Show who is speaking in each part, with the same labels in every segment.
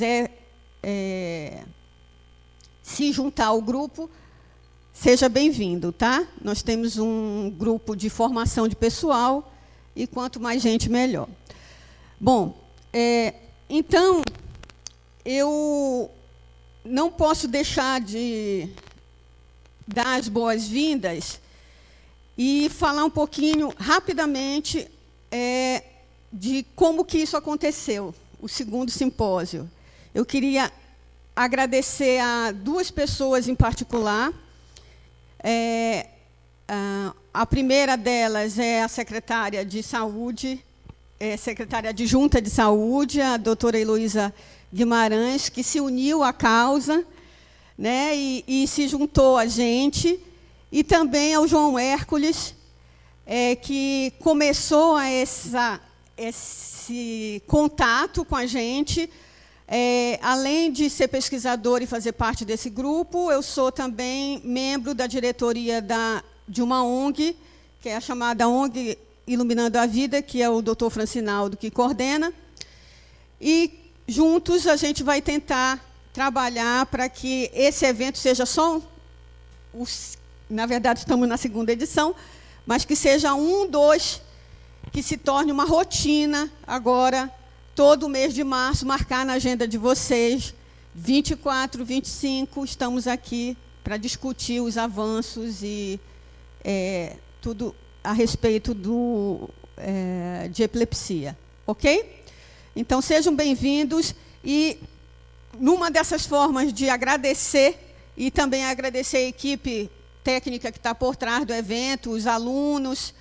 Speaker 1: quiser se juntar ao grupo, seja bem-vindo, tá? Nós temos um grupo de formação de pessoal, e quanto mais gente, melhor. Bom, então, eu não posso deixar de dar as boas-vindas e falar um pouquinho, rapidamente, de como que isso aconteceu, o segundo simpósio. Eu queria agradecer a duas pessoas em particular. A primeira delas é a secretária de Saúde, secretária adjunta de Saúde, a doutora Heloísa Guimarães, que se uniu à causa, né, e se juntou a gente, e também ao João Hércules, que começou esse contato com a gente. Além de ser pesquisador e fazer parte desse grupo, eu sou também membro da diretoria de uma ONG, que é a chamada ONG Iluminando a Vida, que é o Dr. Francinaldo que coordena. E, juntos, a gente vai tentar trabalhar para que esse evento seja só na verdade, estamos na segunda edição, mas que seja que se torne uma rotina agora, todo mês de março, marcar na agenda de vocês, 24, 25, estamos aqui para discutir os avanços e tudo a respeito de epilepsia, ok? Então, sejam bem-vindos, e numa dessas formas de agradecer, e também agradecer a equipe técnica que está por trás do evento, os alunos,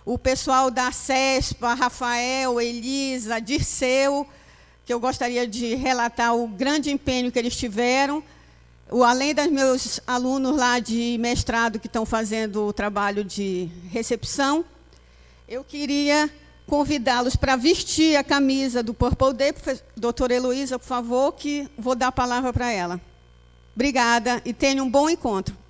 Speaker 1: o pessoal da CESPA, Rafael, Elisa, Dirceu, que eu gostaria de relatar o grande empenho que eles tiveram, além dos meus alunos lá de mestrado que estão fazendo o trabalho de recepção. Eu queria convidá-los para vestir a camisa do Purple Day. Doutora Heloísa, por favor, que vou dar a palavra para ela. Obrigada e tenha um bom encontro.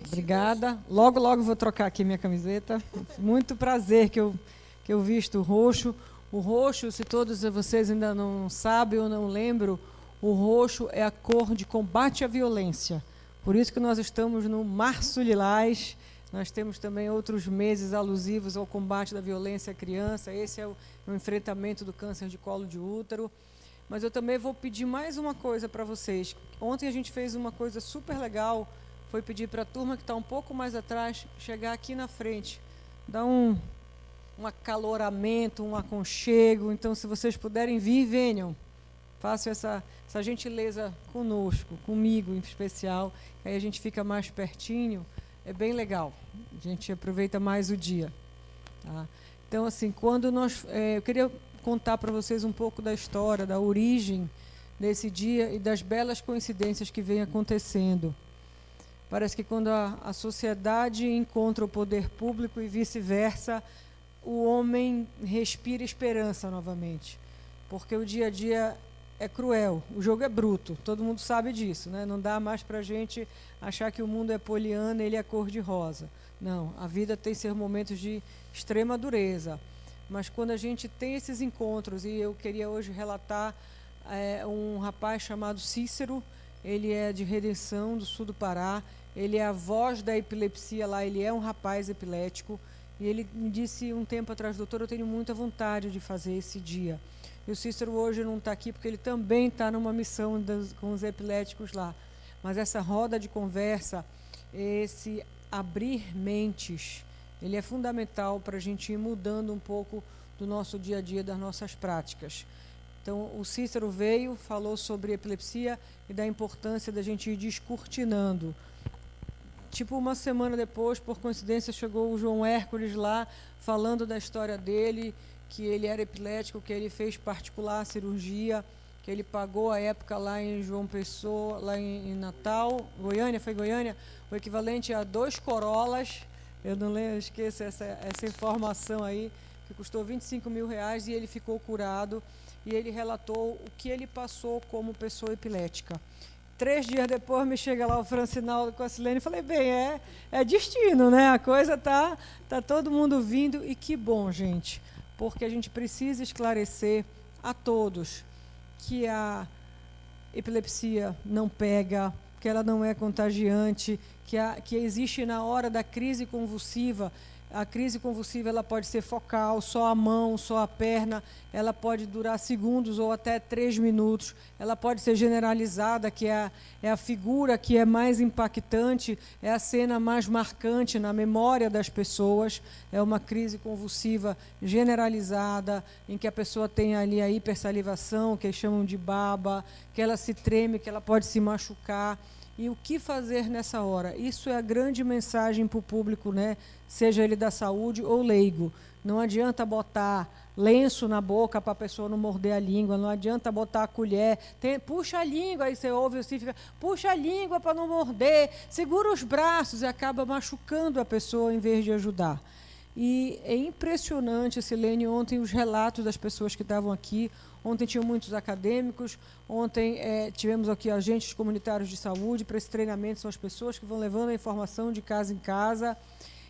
Speaker 2: Obrigada. Logo, logo vou trocar aqui minha camiseta. Muito prazer que eu visto o roxo. O roxo, se todos vocês ainda não sabem ou não lembram, o roxo é a cor de combate à violência. Por isso que nós estamos no Março Lilás. Nós temos também outros meses alusivos ao combate da violência à criança. Esse é o enfrentamento do câncer de colo de útero. Mas eu também vou pedir mais uma coisa para vocês. Ontem a gente fez uma coisa super legal, foi pedir para a turma que está um pouco mais atrás chegar aqui na frente, dar um acaloramento, um aconchego. Então, se vocês puderem vir, venham. Façam essa gentileza conosco, comigo em especial, aí a gente fica mais pertinho, é bem legal. A gente aproveita mais o dia. Tá? Então, assim, eu queria contar para vocês um pouco da história, da origem desse dia e das belas coincidências que vêm acontecendo. Parece que quando a sociedade encontra o poder público e vice-versa, o homem respira esperança novamente. Porque o dia a dia é cruel, o jogo é bruto, todo mundo sabe disso, né? Não dá mais para a gente achar que o mundo é poliana, ele é cor-de-rosa. Não, a vida tem seus momentos de extrema dureza. Mas quando a gente tem esses encontros, e eu queria hoje relatar um rapaz chamado Cícero, ele é de Redenção, do sul do Pará, ele é a voz da epilepsia lá, ele é um rapaz epilético, e ele me disse um tempo atrás: doutor, eu tenho muita vontade de fazer esse dia. E o Cícero hoje não está aqui porque ele também está numa missão com os epiléticos lá. Mas essa roda de conversa, esse abrir mentes, ele é fundamental para a gente ir mudando um pouco do nosso dia a dia, das nossas práticas. Então, o Cícero veio, falou sobre epilepsia e da importância da gente ir descortinando. Tipo, uma semana depois, por coincidência, chegou o João Hércules lá, falando da história dele, que ele era epilético, que ele fez particular a cirurgia, que ele pagou a época lá em João Pessoa, lá em Natal, Goiânia, foi Goiânia, o equivalente a 2 Corollas, eu não lembro, esqueço essa informação aí, que custou R$25 mil, e ele ficou curado, e ele relatou o que ele passou como pessoa epilética. 3 dias depois me chega lá o Francinaldo com a Silene e falei: bem, é destino, né? A coisa tá todo mundo vindo, e que bom, gente, porque a gente precisa esclarecer a todos que a epilepsia não pega, que ela não é contagiante, que existe na hora da crise convulsiva. A crise convulsiva ela pode ser focal, só a mão, só a perna, ela pode durar segundos ou até 3 minutos, ela pode ser generalizada, que é a figura que é mais impactante, é a cena mais marcante na memória das pessoas, é uma crise convulsiva generalizada, em que a pessoa tem ali a hipersalivação, que eles chamam de baba, que ela se treme, que ela pode se machucar. E o que fazer nessa hora? Isso é a grande mensagem para o público, né? Seja ele da saúde ou leigo. Não adianta botar lenço na boca para a pessoa não morder a língua, não adianta botar a colher, puxa a língua, aí você ouve assim, fica, puxa a língua para não morder, segura os braços e acaba machucando a pessoa em vez de ajudar. E é impressionante, Silene, ontem os relatos das pessoas que estavam aqui. Ontem tinham muitos acadêmicos, ontem tivemos aqui agentes comunitários de saúde para esse treinamento, são as pessoas que vão levando a informação de casa em casa.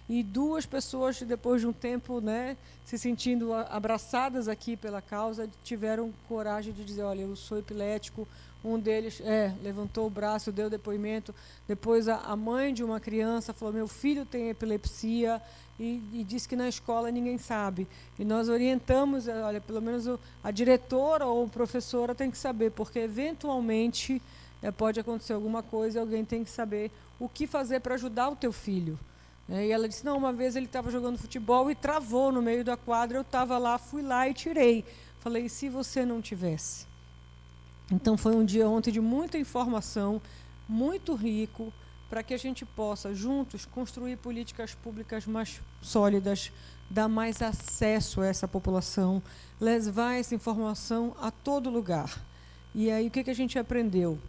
Speaker 2: E 2 pessoas, depois de um tempo, né, se sentindo abraçadas aqui pela causa, tiveram coragem de dizer, olha, eu sou epilético. Um deles levantou o braço, deu depoimento. Depois a mãe de uma criança falou, meu filho tem epilepsia, e disse que na escola ninguém sabe. E nós orientamos, olha, pelo menos a diretora ou a professora tem que saber, porque eventualmente pode acontecer alguma coisa e alguém tem que saber o que fazer para ajudar o teu filho. E ela disse, não, uma vez ele estava jogando futebol e travou no meio da quadra, eu estava lá, fui lá e tirei. Falei, e se você não tivesse? Então foi um dia ontem de muita informação, muito rico, para que a gente possa, juntos, construir políticas públicas mais sólidas, dar mais acesso a essa população, levar essa informação a todo lugar. E aí o que a gente aprendeu?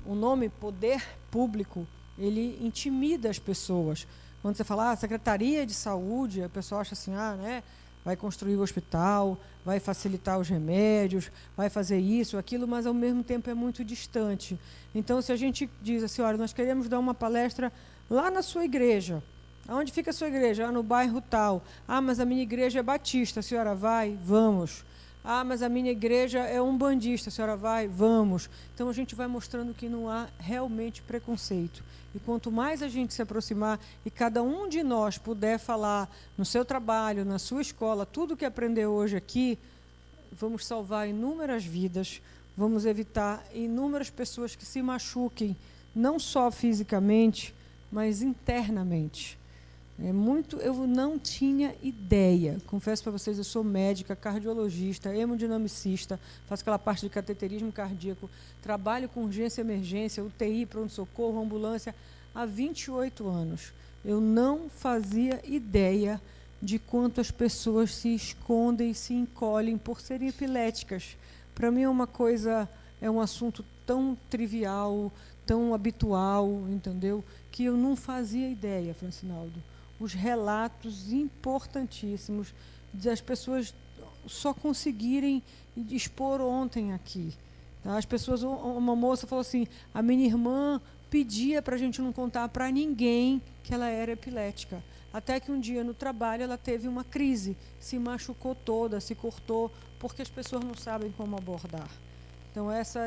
Speaker 2: O nome poder público, ele intimida as pessoas. Quando você fala, Secretaria de Saúde, a pessoa acha assim, né? Vai construir o hospital, vai facilitar os remédios, vai fazer isso, aquilo, mas ao mesmo tempo é muito distante. Então, se a gente diz assim, olha, nós queremos dar uma palestra lá na sua igreja. Aonde fica a sua igreja? No bairro tal. Mas a minha igreja é batista, a senhora vai? Vamos. Mas a minha igreja é umbandista, a senhora vai? Vamos. Então, a gente vai mostrando que não há realmente preconceito. E quanto mais a gente se aproximar e cada um de nós puder falar no seu trabalho, na sua escola, tudo que aprendeu hoje aqui, vamos salvar inúmeras vidas, vamos evitar inúmeras pessoas que se machuquem, não só fisicamente, mas internamente. Eu não tinha ideia. Confesso para vocês, eu sou médica, cardiologista, hemodinamicista, faço aquela parte de cateterismo cardíaco, trabalho com urgência e emergência, UTI, pronto-socorro, ambulância, há 28 anos. Eu não fazia ideia de quanto as pessoas se escondem e se encolhem por serem epiléticas. Para mim é um assunto tão trivial, tão habitual, entendeu? Que eu não fazia ideia, Francinaldo. Os relatos importantíssimos das pessoas só conseguirem expor ontem aqui. Tá? As pessoas, uma moça falou assim, a minha irmã pedia para a gente não contar para ninguém que ela era epilética. Até que um dia no trabalho ela teve uma crise, se machucou toda, se cortou, porque as pessoas não sabem como abordar. Então essa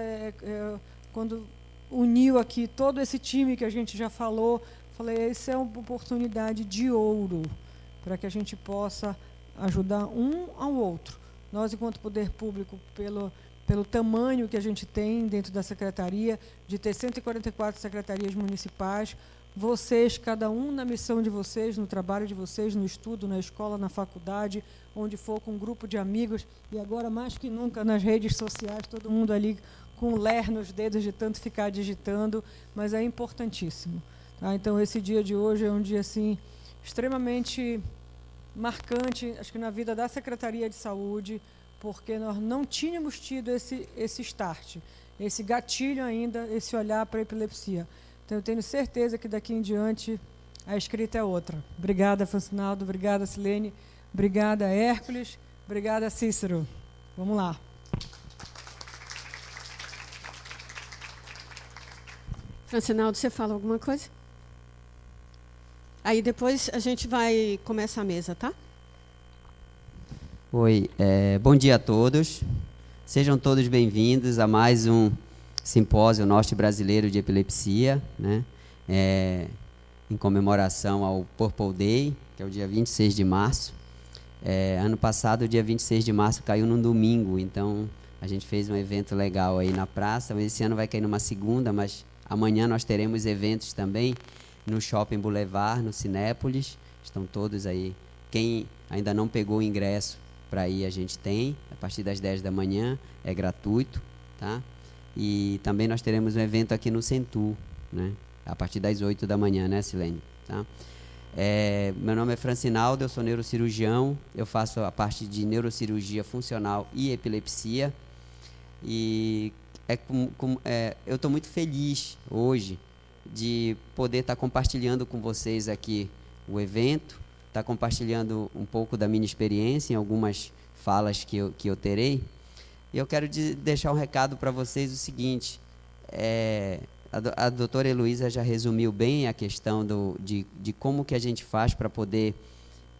Speaker 2: quando uniu aqui todo esse time que a gente já falou, falei, essa é uma oportunidade de ouro para que a gente possa ajudar um ao outro. Nós, enquanto poder público, pelo tamanho que a gente tem dentro da secretaria, de ter 144 secretarias municipais, vocês, cada um na missão de vocês, no trabalho de vocês, no estudo, na escola, na faculdade, onde for, com um grupo de amigos, e agora mais que nunca nas redes sociais, todo mundo ali com o ler nos dedos de tanto ficar digitando, mas é importantíssimo. Tá? Então, esse dia de hoje é um dia assim, extremamente marcante, acho que na vida da Secretaria de Saúde, porque nós não tínhamos tido esse start, esse gatilho ainda, esse olhar para a epilepsia. Então, eu tenho certeza que daqui em diante a escrita é outra. Obrigada, Francinaldo, obrigada, Silene, obrigada, Hércules, obrigada, Cícero. Vamos lá.
Speaker 1: Francinaldo, você fala alguma coisa? Aí depois a gente vai começar a mesa, tá?
Speaker 3: Oi, bom dia a todos. Sejam todos bem-vindos a mais um simpósio Norte Brasileiro de Epilepsia, né? Em comemoração ao Purple Day, que é o dia 26 de março. Ano passado, o dia 26 de março caiu num domingo, então a gente fez um evento legal aí na praça, mas esse ano vai cair numa segunda, mas amanhã nós teremos eventos também no Shopping Boulevard, no Cinépolis. Estão todos aí. Quem ainda não pegou o ingresso para ir, a gente tem, a partir das 10 da manhã, é gratuito, tá? E também nós teremos um evento aqui no Centur, né? A partir das 8 da manhã, né, Silene? Tá? Meu nome é Francinaldo, eu sou neurocirurgião, eu faço a parte de neurocirurgia funcional e epilepsia. E eu estou muito feliz hoje de poder estar compartilhando com vocês aqui o evento, estar compartilhando um pouco da minha experiência em algumas falas que eu terei. E eu quero deixar um recado para vocês o seguinte, a doutora Heloísa já resumiu bem a questão de como que a gente faz para poder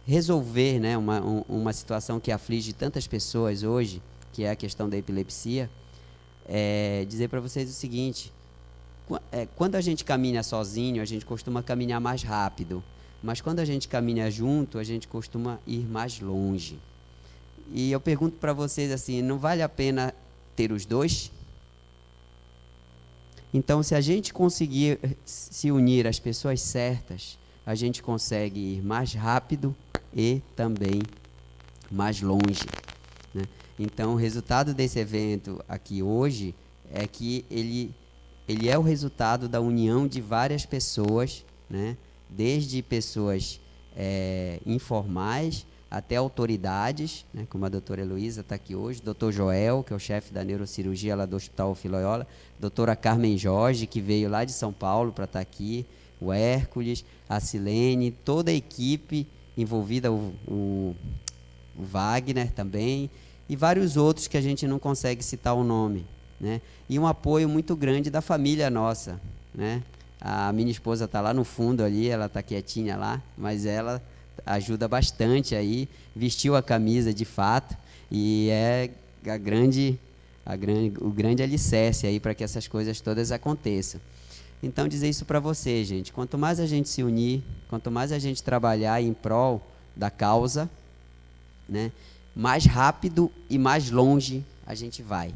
Speaker 3: resolver, né, uma situação que aflige tantas pessoas hoje, que é a questão da epilepsia. Dizer para vocês o seguinte, quando a gente caminha sozinho, a gente costuma caminhar mais rápido, mas quando a gente caminha junto, a gente costuma ir mais longe. E eu pergunto para vocês assim, não vale a pena ter os dois? Então, se a gente conseguir se unir às pessoas certas, a gente consegue ir mais rápido e também mais longe, né? Então, o resultado desse evento aqui hoje é que ele é o resultado da união de várias pessoas, né? Desde pessoas informais até autoridades, né? Como a doutora Heloísa está aqui hoje, doutor Joel, que é o chefe da neurocirurgia lá do Hospital Filiola, doutora Carmen Jorge, que veio lá de São Paulo para estar aqui, o Hércules, a Silene, toda a equipe envolvida, o Wagner também, e vários outros que a gente não consegue citar o nome, né? E um apoio muito grande da família nossa, né? A minha esposa está lá no fundo ali, ela está quietinha lá, mas ela ajuda bastante aí, vestiu a camisa de fato, e é o grande alicerce aí para que essas coisas todas aconteçam. Então, dizer isso para você, gente, quanto mais a gente se unir, quanto mais a gente trabalhar em prol da causa, né, mais rápido e mais longe a gente vai.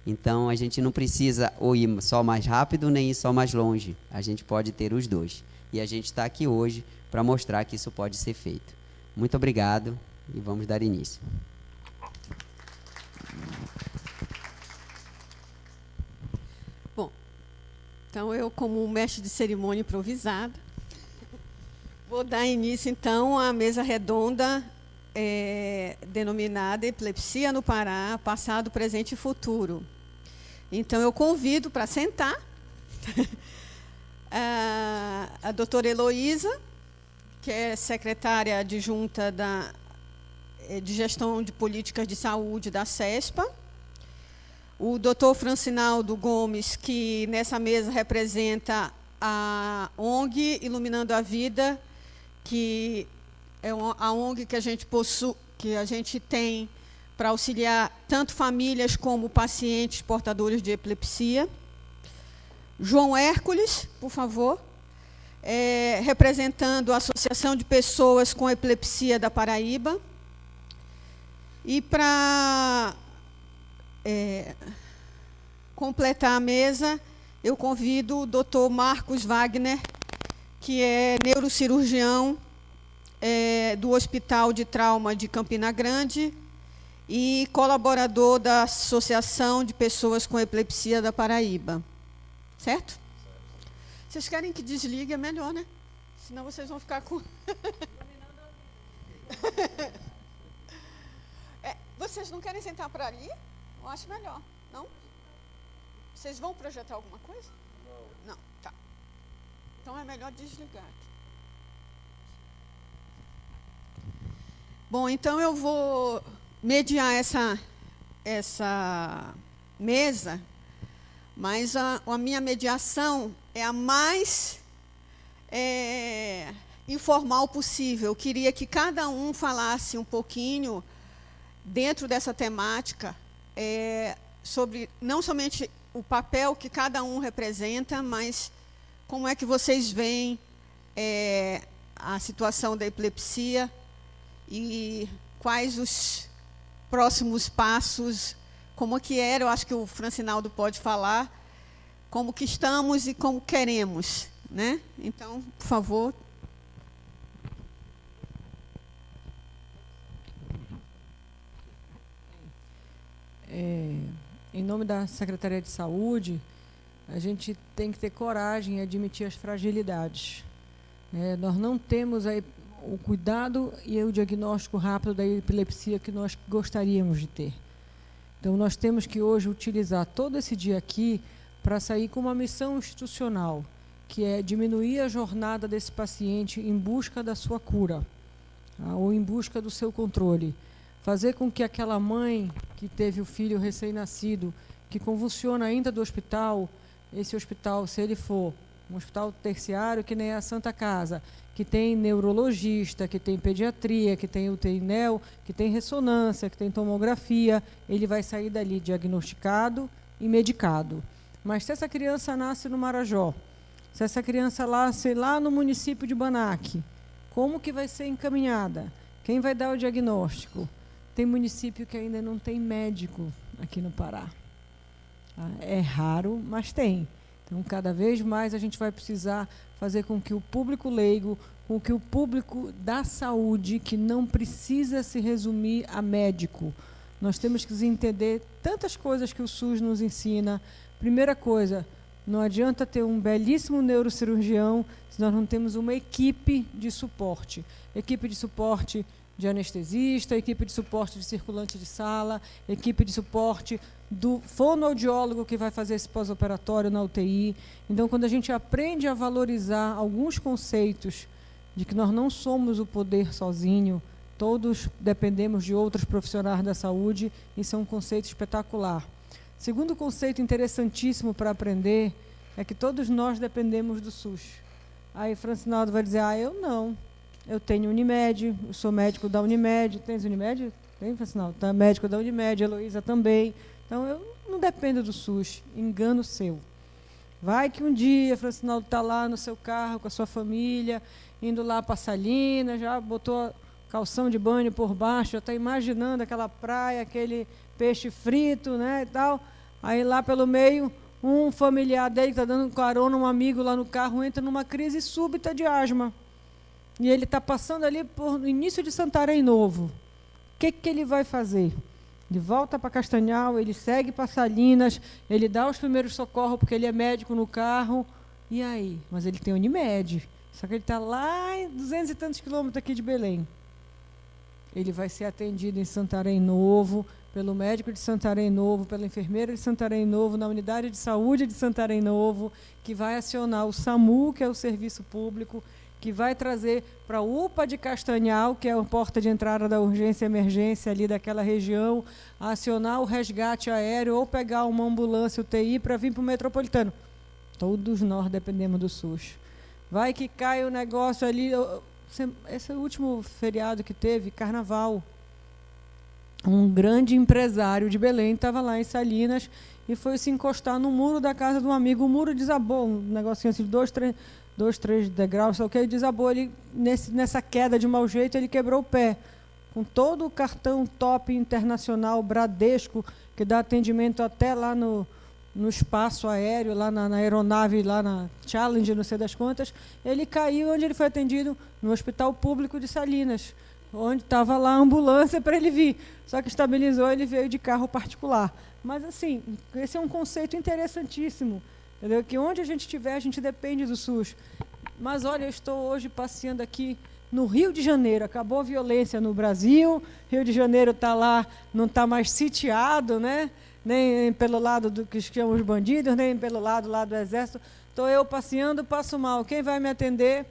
Speaker 3: Então, a gente não precisa ou ir só mais rápido, nem ir só mais longe. A gente pode ter os dois. E a gente está aqui hoje para mostrar que isso pode ser feito. Muito obrigado e vamos dar início.
Speaker 1: Bom, então eu, como mestre de cerimônia improvisada, vou dar início, então, à mesa redonda denominada Epilepsia no Pará, Passado, Presente e Futuro. Então, eu convido para sentar a doutora Heloísa, que é secretária adjunta de Gestão de Políticas de Saúde da CESPA, o doutor Francinaldo Gomes, que nessa mesa representa a ONG Iluminando a Vida, que é a ONG que a gente tem para auxiliar tanto famílias como pacientes portadores de epilepsia. João Hércules, por favor, representando a Associação de Pessoas com Epilepsia da Paraíba. E para completar a mesa, eu convido o doutor Marcos Wagner, que é neurocirurgião do Hospital de Trauma de Campina Grande e colaborador da Associação de Pessoas com Epilepsia da Paraíba. Certo? Vocês querem que desligue, é melhor, né? Senão vocês vão ficar com... Vocês não querem sentar por ali? Eu acho melhor, não? Vocês vão projetar alguma coisa? Não, tá. Então é melhor desligar aqui. Bom, então eu vou mediar essa mesa, mas a minha mediação é a mais informal possível. Eu queria que cada um falasse um pouquinho dentro dessa temática, sobre não somente o papel que cada um representa, mas como é que vocês veem a situação da epilepsia e quais os próximos passos, como que era, eu acho que o Francinaldo pode falar, como que estamos e como queremos, né? Então, por favor.
Speaker 2: Em nome da Secretaria de Saúde, a gente tem que ter coragem e admitir as fragilidades. Nós não temos aí o cuidado e o diagnóstico rápido da epilepsia que nós gostaríamos de ter. Então, nós temos que hoje utilizar todo esse dia aqui para sair com uma missão institucional, que é diminuir a jornada desse paciente em busca da sua cura, ou em busca do seu controle. Fazer com que aquela mãe que teve o filho recém-nascido, que convulsiona ainda do hospital, esse hospital, se ele for um hospital terciário, que nem a Santa Casa, que tem neurologista, que tem pediatria, que tem UTI neo, que tem ressonância, que tem tomografia, ele vai sair dali diagnosticado e medicado. Mas se essa criança nasce no Marajó, se essa criança nasce lá no município de Banac, como que vai ser encaminhada? Quem vai dar o diagnóstico? Tem município que ainda não tem médico aqui no Pará. É raro, mas tem. Então, cada vez mais a gente vai precisar fazer com que o público leigo, com que o público da saúde, que não precisa se resumir a médico. Nós temos que entender tantas coisas que o SUS nos ensina. Primeira coisa, não adianta ter um belíssimo neurocirurgião se nós não temos uma equipe de suporte. Equipe de suporte de anestesista, equipe de suporte de circulante de sala, equipe de suporte do fonoaudiólogo que vai fazer esse pós-operatório na UTI. Então, quando a gente aprende a valorizar alguns conceitos de que nós não somos o poder sozinho, todos dependemos de outros profissionais da saúde, isso é um conceito espetacular. Segundo conceito interessantíssimo para aprender é que todos nós dependemos do SUS. Aí Francinaldo vai dizer, eu não. Eu tenho Unimed, eu sou médico da Unimed. Tens Unimed? Tem, Francinaldo? Tá, médico da Unimed, a Heloísa também. Então, eu não dependo do SUS. Engano seu. Vai que um dia, Francinaldo está lá no seu carro com a sua família, indo lá para Salinas, já botou calção de banho por baixo, já está imaginando aquela praia, aquele peixe frito, né, e tal. Aí, lá pelo meio, um familiar dele está dando carona, um amigo lá no carro, entra numa crise súbita de asma. E ele está passando ali por no início de Santarém Novo. O que ele vai fazer? Ele volta para Castanhal, ele segue para Salinas, ele dá os primeiros socorros, porque ele é médico no carro. E aí? Mas ele tem Unimed. Só que ele está lá em 200 e tantos quilômetros aqui de Belém. Ele vai ser atendido em Santarém Novo, pelo médico de Santarém Novo, pela enfermeira de Santarém Novo, na unidade de saúde de Santarém Novo, que vai acionar o SAMU, que é o serviço público, que vai trazer para a UPA de Castanhal, que é a porta de entrada da urgência e emergência ali daquela região, acionar o resgate aéreo ou pegar uma ambulância UTI para vir para o metropolitano. Todos nós dependemos do SUS. Vai que cai o negócio ali. Esse último feriado que teve, Carnaval, um grande empresário de Belém estava lá em Salinas e foi se encostar no muro da casa de um amigo. O muro desabou, um negocinho assim de 2, 3 degraus, só que ele desabou. Ele, nessa queda de mau jeito, ele quebrou o pé. Com todo o cartão top internacional, Bradesco, que dá atendimento até lá no espaço aéreo, lá na aeronave, lá na Challenge, não sei das quantas, ele caiu. Onde ele foi atendido? No Hospital Público de Salinas, onde estava lá a ambulância para ele vir. Só que estabilizou, ele veio de carro particular. Mas, assim, esse é um conceito interessantíssimo, entendeu? Que onde a gente estiver, a gente depende do SUS. Mas, olha, eu estou hoje passeando aqui no Rio de Janeiro. Acabou a violência no Brasil, Rio de Janeiro está lá, não está mais sitiado, né? Nem pelo lado do que chamam os bandidos, nem pelo lado lá do Exército. Estou eu passeando, passo mal. Quem vai me atender?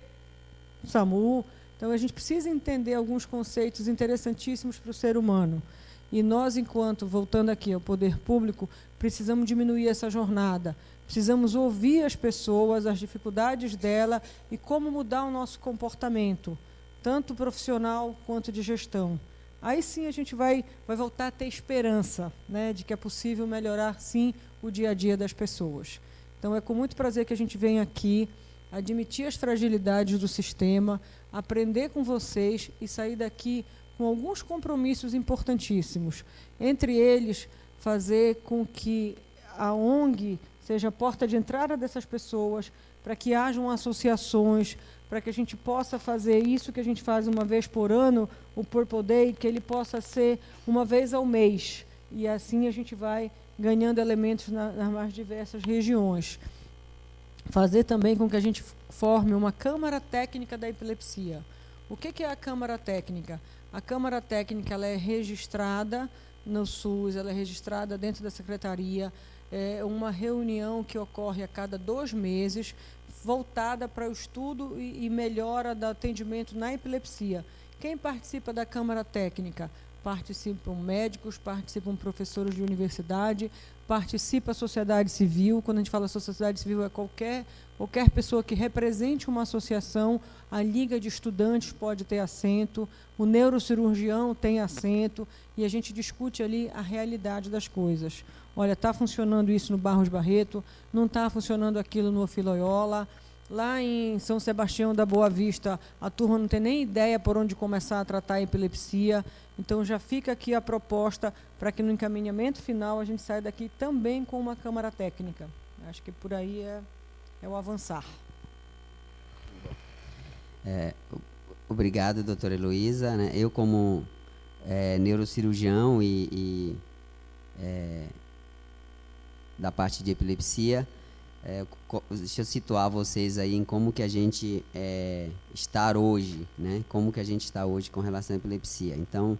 Speaker 2: O SAMU. Então, a gente precisa entender alguns conceitos interessantíssimos para o ser humano. E nós, enquanto, voltando aqui ao poder público, precisamos diminuir essa jornada. Precisamos ouvir as pessoas, as dificuldades dela e como mudar o nosso comportamento, tanto profissional quanto de gestão. aí sim a gente vai voltar a ter esperança, né, de que é possível melhorar, sim, o dia a dia das pessoas. Então, é com muito prazer que a gente vem aqui admitir as fragilidades do sistema, aprender com vocês e sair daqui com alguns compromissos importantíssimos. Entre eles, fazer com que a ONG seja a porta de entrada dessas pessoas, para que hajam associações, para que a gente possa fazer isso que a gente faz uma vez por ano, o Purple Day, que ele possa ser uma vez ao mês. E assim a gente vai ganhando elementos nas mais diversas regiões. Fazer também com que a gente forme uma Câmara Técnica da Epilepsia. O que é a Câmara Técnica? A Câmara Técnica ela é registrada no SUS, ela é registrada dentro da Secretaria, é uma reunião que ocorre a cada 2 meses, voltada para o estudo e melhora do atendimento na epilepsia. Quem participa da Câmara Técnica? Participam médicos, participam professores de universidade, participa a sociedade civil. Quando a gente fala sociedade civil, é qualquer pessoa que represente uma associação. A Liga de Estudantes pode ter assento, o neurocirurgião tem assento, e a gente discute ali a realidade das coisas. Olha, está funcionando isso no Barros Barreto, não está funcionando aquilo no Ofiloiola. Lá em São Sebastião da Boa Vista, a turma não tem nem ideia por onde começar a tratar a epilepsia. Então, já fica aqui a proposta para que no encaminhamento final a gente saia daqui também com uma Câmara Técnica. Acho que por aí é o avançar.
Speaker 3: Obrigado, doutora Heloísa. Né? Eu, como neurocirurgião da parte de epilepsia, deixa eu situar vocês aí em como que a gente está hoje, né? Como que a gente está hoje com relação à epilepsia. Então,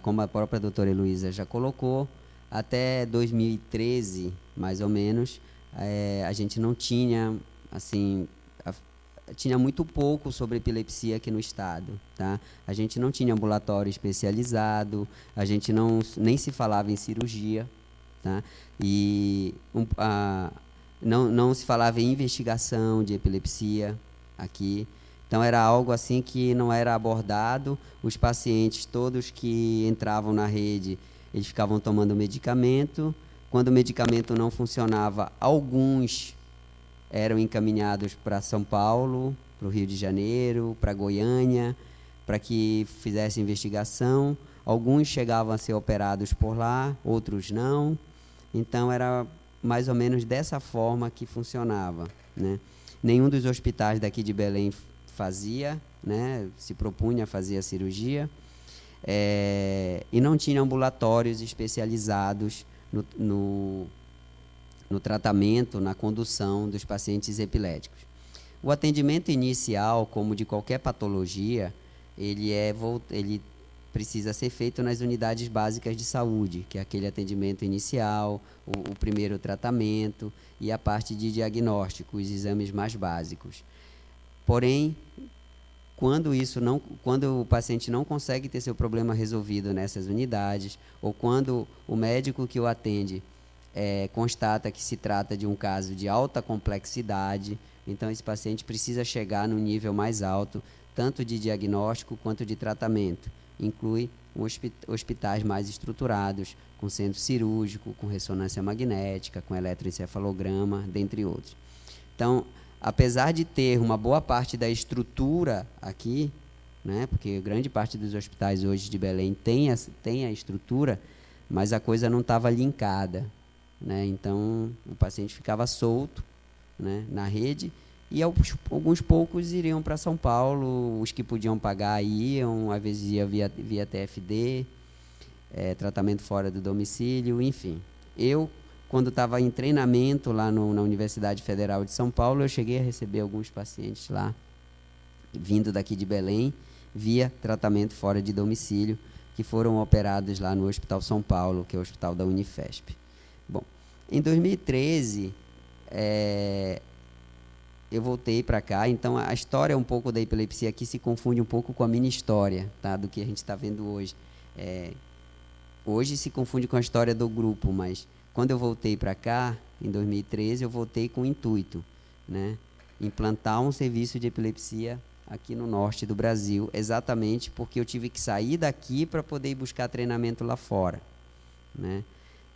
Speaker 3: como a própria doutora Heloísa já colocou, até 2013, mais ou menos, a gente não tinha, assim, tinha muito pouco sobre epilepsia aqui no estado, tá? A gente não tinha ambulatório especializado, a gente nem se falava em cirurgia, tá? E não se falava em investigação de epilepsia aqui. Então, era algo assim que não era abordado. Os pacientes, todos que entravam na rede, eles ficavam tomando medicamento. Quando o medicamento não funcionava, alguns eram encaminhados para São Paulo, para o Rio de Janeiro, para Goiânia, para que fizesse investigação. Alguns chegavam a ser operados por lá, outros não. Então, era mais ou menos dessa forma que funcionava, né? Nenhum dos hospitais daqui de Belém fazia, né? Se propunha a fazer a cirurgia, e não tinha ambulatórios especializados no tratamento, na condução dos pacientes epiléticos. O atendimento inicial, como de qualquer patologia, ele precisa ser feito nas unidades básicas de saúde, que é aquele atendimento inicial, o primeiro tratamento e a parte de diagnóstico, os exames mais básicos. Porém, quando o paciente não consegue ter seu problema resolvido nessas unidades, ou quando o médico que o atende constata que se trata de um caso de alta complexidade, então esse paciente precisa chegar no nível mais alto, tanto de diagnóstico quanto de tratamento. Inclui hospitais mais estruturados, com centro cirúrgico, com ressonância magnética, com eletroencefalograma, dentre outros. Então, apesar de ter uma boa parte da estrutura aqui, né, porque grande parte dos hospitais hoje de Belém tem a estrutura, mas a coisa não estava linkada, né? Então, o paciente ficava solto, né, na rede, e alguns poucos iriam para São Paulo, os que podiam pagar iam, às vezes ia via TFD, tratamento fora do domicílio, enfim. Eu, quando estava em treinamento lá na Universidade Federal de São Paulo, eu cheguei a receber alguns pacientes lá, vindo daqui de Belém, via tratamento fora de domicílio, que foram operados lá no Hospital São Paulo, que é o hospital da Unifesp. Bom, em 2013, eu voltei para cá, então a história um pouco da epilepsia aqui se confunde um pouco com a minha história, tá, do que a gente está vendo hoje. Hoje se confunde com a história do grupo, mas quando eu voltei para cá, em 2013, eu voltei com o intuito, né, implantar um serviço de epilepsia aqui no norte do Brasil, exatamente porque eu tive que sair daqui para poder ir buscar treinamento lá fora, né?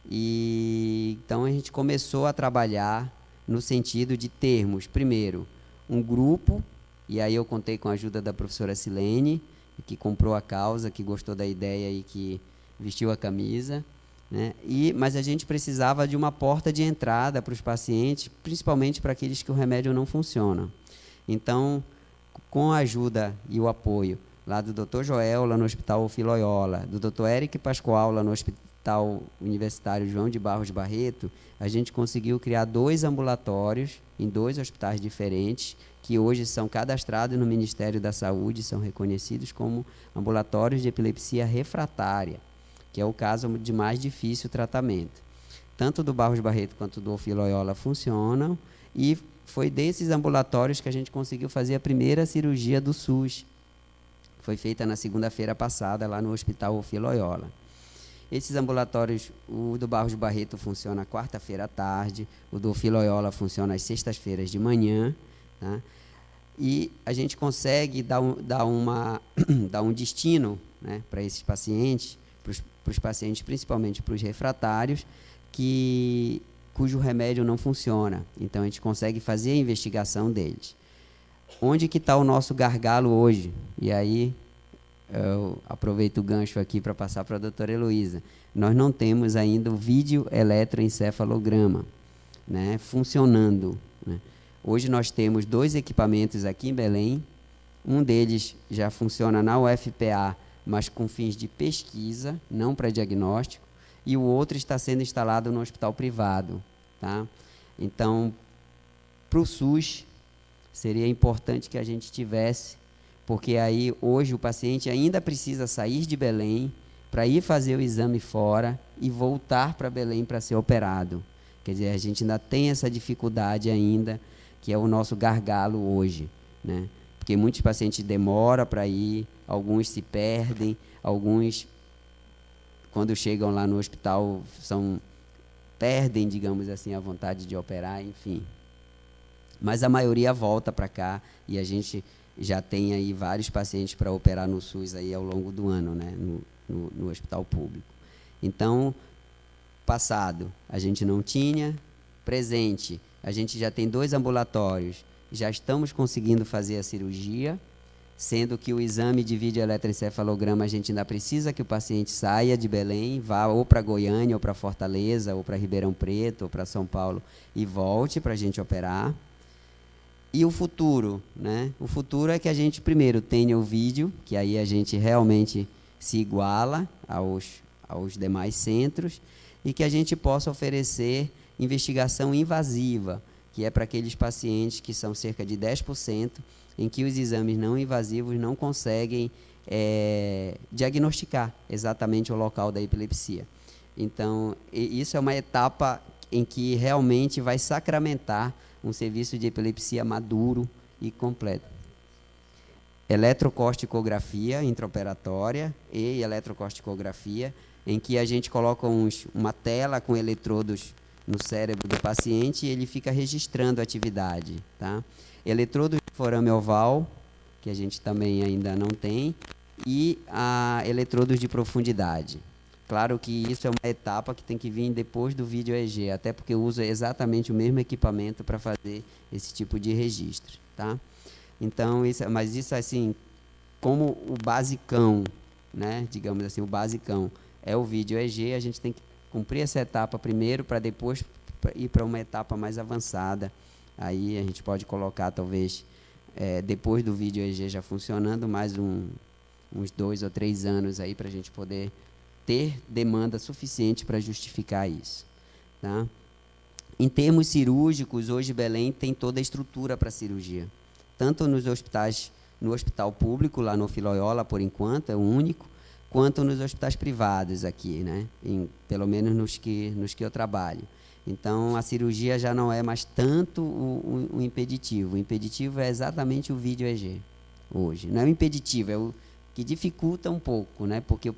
Speaker 3: E então a gente começou a trabalhar no sentido de termos, primeiro, um grupo, e aí eu contei com a ajuda da professora Silene, que comprou a causa, que gostou da ideia e que vestiu a camisa, né? Mas a gente precisava de uma porta de entrada para os pacientes, principalmente para aqueles que o remédio não funciona. Então, com a ajuda e o apoio lá do Dr. Joel, lá no Hospital Filoiola, do Dr. Eric Pascoal, lá no Hospital Universitário João de Barros Barreto, a gente conseguiu criar 2 ambulatórios em 2 hospitais diferentes, que hoje são cadastrados no Ministério da Saúde, são reconhecidos como ambulatórios de epilepsia refratária, que é o caso de mais difícil tratamento. Tanto do Barros Barreto quanto do Filoiola funcionam, e foi desses ambulatórios que a gente conseguiu fazer a primeira cirurgia do SUS. Foi feita na segunda-feira passada, lá no Hospital Filoiola. Esses ambulatórios, o do Barros Barreto funciona quarta-feira à tarde, o do Filoiola funciona às sextas-feiras de manhã, tá? E a gente consegue dar um destino, né, para esses pacientes, para os pacientes, principalmente para os refratários, cujo remédio não funciona. Então, a gente consegue fazer a investigação deles. Onde que está o nosso gargalo hoje? E aí, eu aproveito o gancho aqui para passar para a doutora Heloísa. Nós não temos ainda o vídeo eletroencefalograma, né, funcionando, né? Hoje nós temos 2 equipamentos aqui em Belém. Um deles já funciona na UFPA, mas com fins de pesquisa, não para diagnóstico, e o outro está sendo instalado no hospital privado, tá? Então, para o SUS, seria importante que a gente tivesse, porque aí hoje o paciente ainda precisa sair de Belém para ir fazer o exame fora e voltar para Belém para ser operado. Quer dizer, a gente ainda tem essa dificuldade ainda, que é o nosso gargalo hoje, né? Porque muitos pacientes demoram para ir, alguns se perdem, alguns, quando chegam lá no hospital, perdem, digamos assim, a vontade de operar, enfim. Mas a maioria volta para cá, e a gente já tem aí vários pacientes para operar no SUS aí ao longo do ano, né? No hospital público. Então, passado, a gente não tinha. Presente, a gente já tem 2 ambulatórios, já estamos conseguindo fazer a cirurgia, sendo que o exame de vídeo eletroencefalograma a gente ainda precisa que o paciente saia de Belém, vá ou para Goiânia, ou para Fortaleza, ou para Ribeirão Preto, ou para São Paulo, e volte para a gente operar. E o futuro, né? O futuro é que a gente primeiro tenha o vídeo, que aí a gente realmente se iguala aos demais centros, e que a gente possa oferecer investigação invasiva, que é para aqueles pacientes que são cerca de 10%, em que os exames não invasivos não conseguem diagnosticar exatamente o local da epilepsia. Então, isso é uma etapa em que realmente vai sacramentar um serviço de epilepsia maduro e completo. Eletrocorticografia intraoperatória e eletrocorticografia, em que a gente coloca uma tela com eletrodos no cérebro do paciente e ele fica registrando a atividade, tá? Eletrodos de forame oval, que a gente também ainda não tem, e eletrodos de profundidade. Claro que isso é uma etapa que tem que vir depois do vídeo EEG, até porque usa exatamente o mesmo equipamento para fazer esse tipo de registro, tá? Então, mas isso assim, como o basicão, né? Digamos assim, o basicão é o vídeo EEG, a gente tem que cumprir essa etapa primeiro para depois ir para uma etapa mais avançada. Aí a gente pode colocar, talvez, depois do vídeo EEG já funcionando, mais uns 2 ou 3 anos aí para a gente poder ter demanda suficiente para justificar isso, tá? Em termos cirúrgicos, hoje Belém tem toda a estrutura para cirurgia, tanto nos hospitais, no hospital público, lá no Filoiola, por enquanto, é o único, quanto nos hospitais privados aqui, né? Pelo menos nos que eu trabalho. Então, a cirurgia já não é mais tanto o impeditivo. O impeditivo é exatamente o vídeo EEG, hoje. Não é o impeditivo, que dificulta um pouco, né? Porque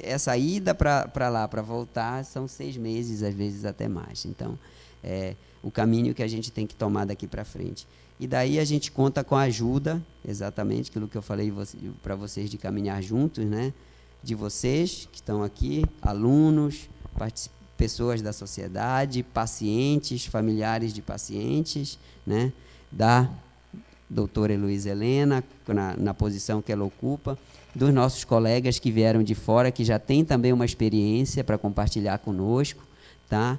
Speaker 3: essa ida para lá, para voltar, são 6 meses, às vezes até mais. Então, é o caminho que a gente tem que tomar daqui para frente. E daí a gente conta com a ajuda, exatamente aquilo que eu falei para vocês, de caminhar juntos, né? De vocês que estão aqui, alunos, pessoas da sociedade, pacientes, familiares de pacientes, né? Da doutora Heloísa Helena, na posição que ela ocupa, dos nossos colegas que vieram de fora, que já têm também uma experiência para compartilhar conosco, tá?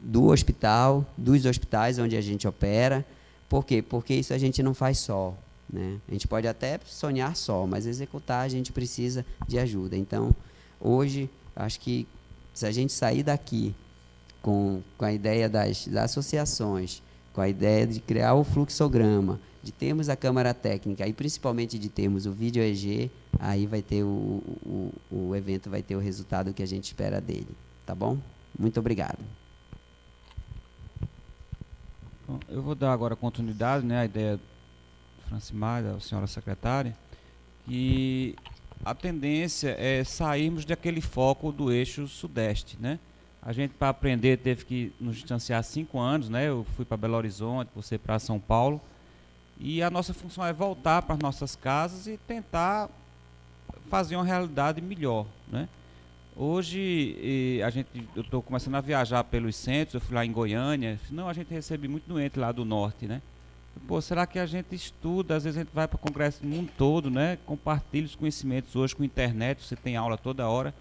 Speaker 3: Do hospital, dos hospitais onde a gente opera. Por quê? Porque isso a gente não faz só, né? A gente pode até sonhar só, mas executar a gente precisa de ajuda. Então, hoje, acho que se a gente sair daqui com a ideia das associações, com a ideia de criar o fluxograma, de termos a câmara técnica e principalmente de termos o vídeo EG, aí vai ter o evento vai ter o resultado que a gente espera dele. Tá bom? Muito obrigado.
Speaker 4: Bom, eu vou dar agora continuidade, né, à ideia do Francimar, da senhora secretária, que a tendência é sairmos daquele foco do eixo sudeste, né? A gente, para aprender, teve que nos distanciar 5 anos, né? Eu fui para Belo Horizonte, você para São Paulo. E a nossa função é voltar para as nossas casas e tentar fazer uma realidade melhor, né? Hoje, eu estou começando a viajar pelos centros, eu fui lá em Goiânia. Não, a gente recebe muito doente lá do norte, né? Pô, será que a gente estuda? Às vezes a gente vai para congresso do mundo todo, né? Compartilha os conhecimentos hoje com a internet, você tem aula toda hora.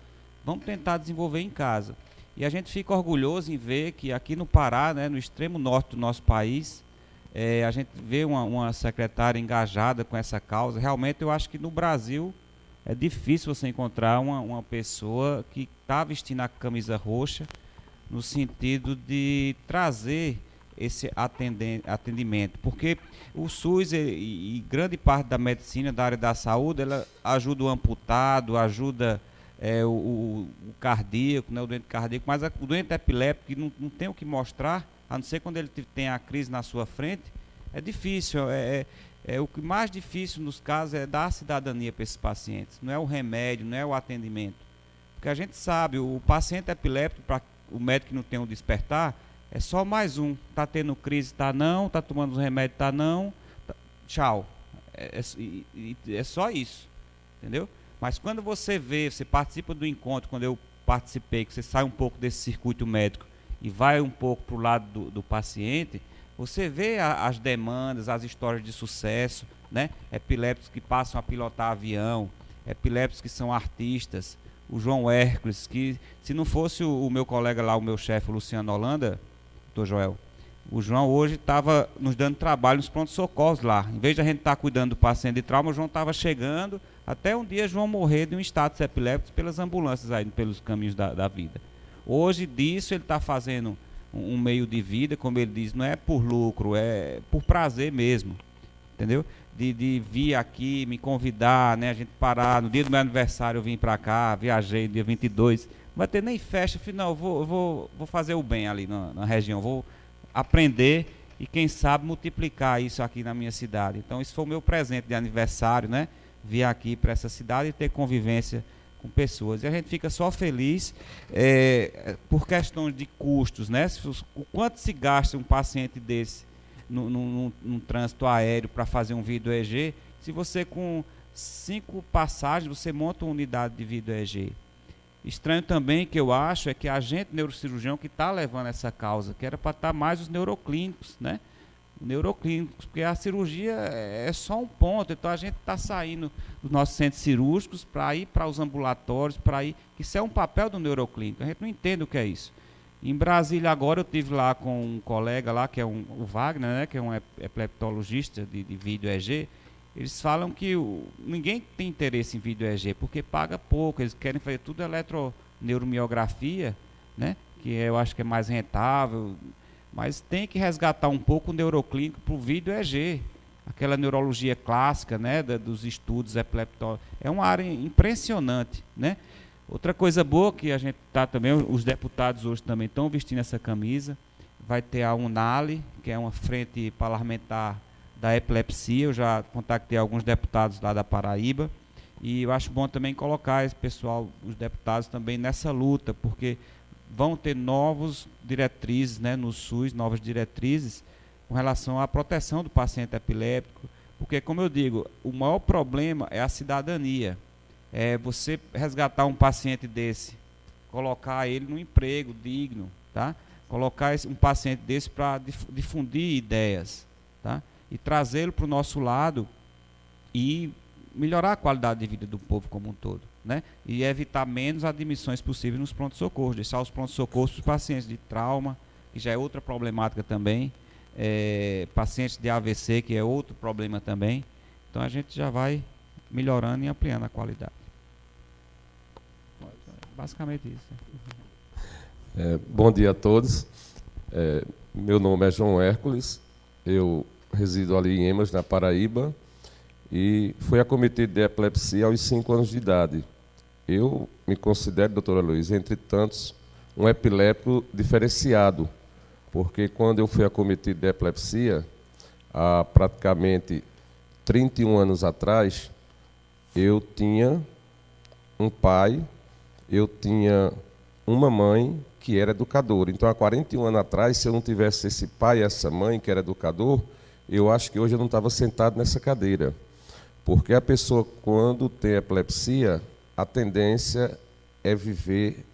Speaker 4: Vamos tentar desenvolver em casa. E a gente fica orgulhoso em ver que aqui no Pará, né, no extremo norte do nosso país, a gente vê uma secretária engajada com essa causa. Realmente eu acho que no Brasil é difícil você encontrar uma pessoa que está vestindo a camisa roxa no sentido de trazer esse atendimento. Porque o SUS e grande parte da medicina, da área da saúde, ela ajuda o amputado, ajuda o cardíaco, né, o doente cardíaco, mas o doente epiléptico, que não tem o que mostrar, a não ser quando ele tem a crise na sua frente, é difícil. O que mais difícil nos casos é dar cidadania para esses pacientes. Não é o remédio, não é o atendimento. Porque a gente sabe, o paciente epiléptico, para o médico que não tem o despertar, é só mais um. Está tendo crise, está não, está tomando os remédios, está não, tchau. É só isso, entendeu? Mas quando você participa do encontro, quando eu participei, que você sai um pouco desse circuito médico e vai um pouco para o lado do paciente, você vê as demandas, as histórias de sucesso, né? Epilépticos que passam a pilotar avião, epilépticos que são artistas, o João Hércules, que se não fosse o meu colega lá, o meu chefe, o Luciano Holanda, doutor Joel, o João hoje estava nos dando trabalho nos prontos-socorros lá. Em vez de a gente estar cuidando do paciente de trauma, o João estava chegando, até um dia João morrer de um status epiléptico pelas ambulâncias aí, pelos caminhos da vida. Hoje disso ele está fazendo um meio de vida, como ele diz, não é por lucro, é por prazer mesmo, entendeu? De vir aqui, me convidar, né, a gente parar, no dia do meu aniversário eu vim para cá, viajei dia 22, não vai ter nem festa, não, eu vou fazer o bem ali na região, vou aprender e quem sabe multiplicar isso aqui na minha cidade. Então isso foi o meu presente de aniversário, né? Vir aqui para essa cidade e ter convivência com pessoas. E a gente fica só feliz por questões de custos, né? O quanto se gasta um paciente desse num trânsito aéreo para fazer um vídeo EG, se você com 5 passagens, você monta uma unidade de vídeo EG. Estranho também que eu acho é que a gente, neurocirurgião, que está levando essa causa, que era para estar mais os neuroclínicos, né? Neuroclínicos, porque a cirurgia é só um ponto, então a gente está saindo dos nossos centros cirúrgicos para ir para os ambulatórios, para ir, que isso é um papel do neuroclínico, a gente não entende o que é isso. Em Brasília agora eu tive lá com um colega lá, que é o Wagner, né, que é um epileptologista de vídeo EG, eles falam que ninguém tem interesse em vídeo EG, porque paga pouco, eles querem fazer tudo eletroneuromiografia, né, que eu acho que é mais rentável, mas tem que resgatar um pouco o neuroclínico para o vídeo EG, aquela neurologia clássica, né, dos estudos epileptólogos. É uma área impressionante, né? Outra coisa boa que a gente está também, os deputados hoje também estão vestindo essa camisa, vai ter a UNALE, que é uma frente parlamentar da epilepsia. Eu já contactei alguns deputados lá da Paraíba, e eu acho bom também colocar esse pessoal, os deputados, também nessa luta, porque vão ter novas diretrizes, né, no SUS, novas diretrizes com relação à proteção do paciente epiléptico, porque, como eu digo, o maior problema é a cidadania. É você resgatar um paciente desse, colocar ele num emprego digno, tá? Colocar um paciente desse para difundir ideias, tá? E trazê-lo para o nosso lado e melhorar a qualidade de vida do povo como um todo, né? E evitar menos admissões possíveis nos prontos-socorros, deixar os prontos-socorros para os pacientes de trauma, que já é outra problemática também, pacientes de AVC, que é outro problema também. Então a gente já vai melhorando e ampliando a qualidade. Basicamente isso.
Speaker 5: Bom dia a todos. Meu nome é João Hércules, eu resido ali em Emas, na Paraíba, e fui acometido de epilepsia aos 5 anos de idade. Eu me considero, doutora Luísa, entre tantos, um epiléptico diferenciado, porque quando eu fui acometido de epilepsia, há praticamente 31 anos atrás, eu tinha um pai, eu tinha uma mãe que era educadora. Então, há 41 anos atrás, se eu não tivesse esse pai e essa mãe que era educador, eu acho que hoje eu não estava sentado nessa cadeira. Porque a pessoa, quando tem epilepsia, a tendência é viver,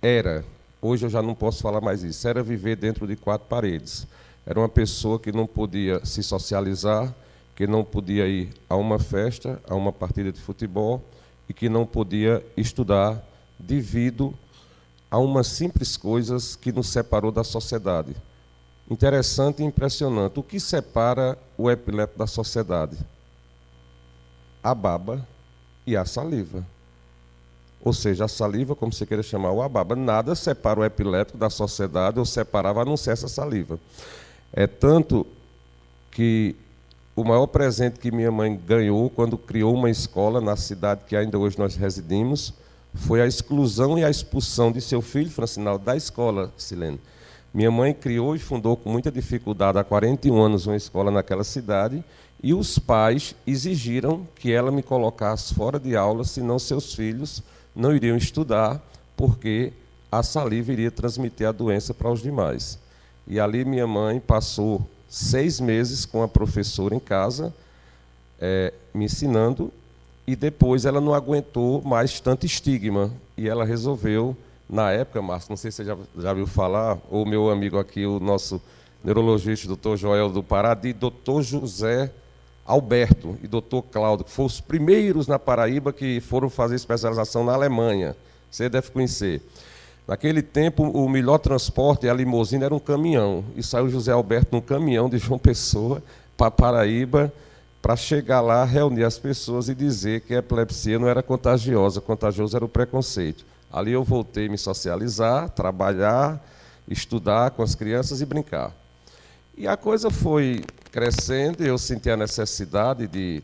Speaker 5: hoje eu já não posso falar mais isso, era viver dentro de 4 paredes. Era uma pessoa que não podia se socializar, que não podia ir a uma festa, a uma partida de futebol, e que não podia estudar devido a umas simples coisas que nos separou da sociedade. Interessante e impressionante. O que separa o epiléptico da sociedade? A baba e a saliva. Ou seja, a saliva, como você queira chamar, ou a baba. Nada separa o epiléptico da sociedade, ou separava, a não ser essa saliva. É tanto que o maior presente que minha mãe ganhou quando criou uma escola na cidade que ainda hoje nós residimos foi a exclusão e a expulsão de seu filho, Francinaldo, da escola, Silene. Minha mãe criou e fundou com muita dificuldade, há 41 anos, uma escola naquela cidade, e os pais exigiram que ela me colocasse fora de aula, senão seus filhos não iriam estudar, porque a saliva iria transmitir a doença para os demais. E ali minha mãe passou 6 meses com a professora em casa, me ensinando, e depois ela não aguentou mais tanto estigma, e ela resolveu, na época, Márcio, não sei se você já ouviu falar, ou meu amigo aqui, o nosso neurologista, doutor Joel do Pará, de doutor José Alberto e doutor Cláudio, que foram os primeiros na Paraíba que foram fazer especialização na Alemanha. Você deve conhecer. Naquele tempo, o melhor transporte, a limusine, era um caminhão. E saiu José Alberto num caminhão de João Pessoa para Paraíba, para chegar lá, reunir as pessoas e dizer que a epilepsia não era contagiosa, contagioso era o preconceito. Ali eu voltei a me socializar, trabalhar, estudar com as crianças e brincar. E a coisa foi crescendo, e eu senti a necessidade de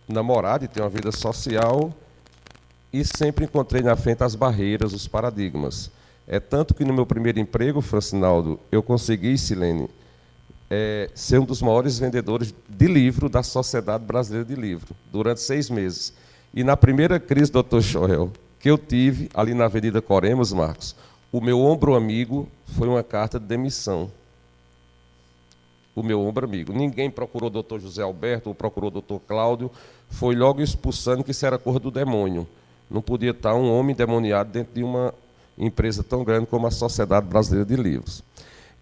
Speaker 5: namorar, de ter uma vida social, e sempre encontrei na frente as barreiras, os paradigmas. É tanto que no meu primeiro emprego, Francinaldo, eu consegui, Silene, ser um dos maiores vendedores de livro da Sociedade Brasileira de Livro, durante 6 meses. E na primeira crise, doutor Joel, que eu tive ali na Avenida Coremos, Marcos, o meu ombro amigo foi uma carta de demissão. O meu ombro amigo. Ninguém procurou o doutor José Alberto, ou procurou o doutor Cláudio, foi logo expulsando que isso era coisa do demônio. Não podia estar um homem endemoniado dentro de uma empresa tão grande como a Sociedade Brasileira de Livros.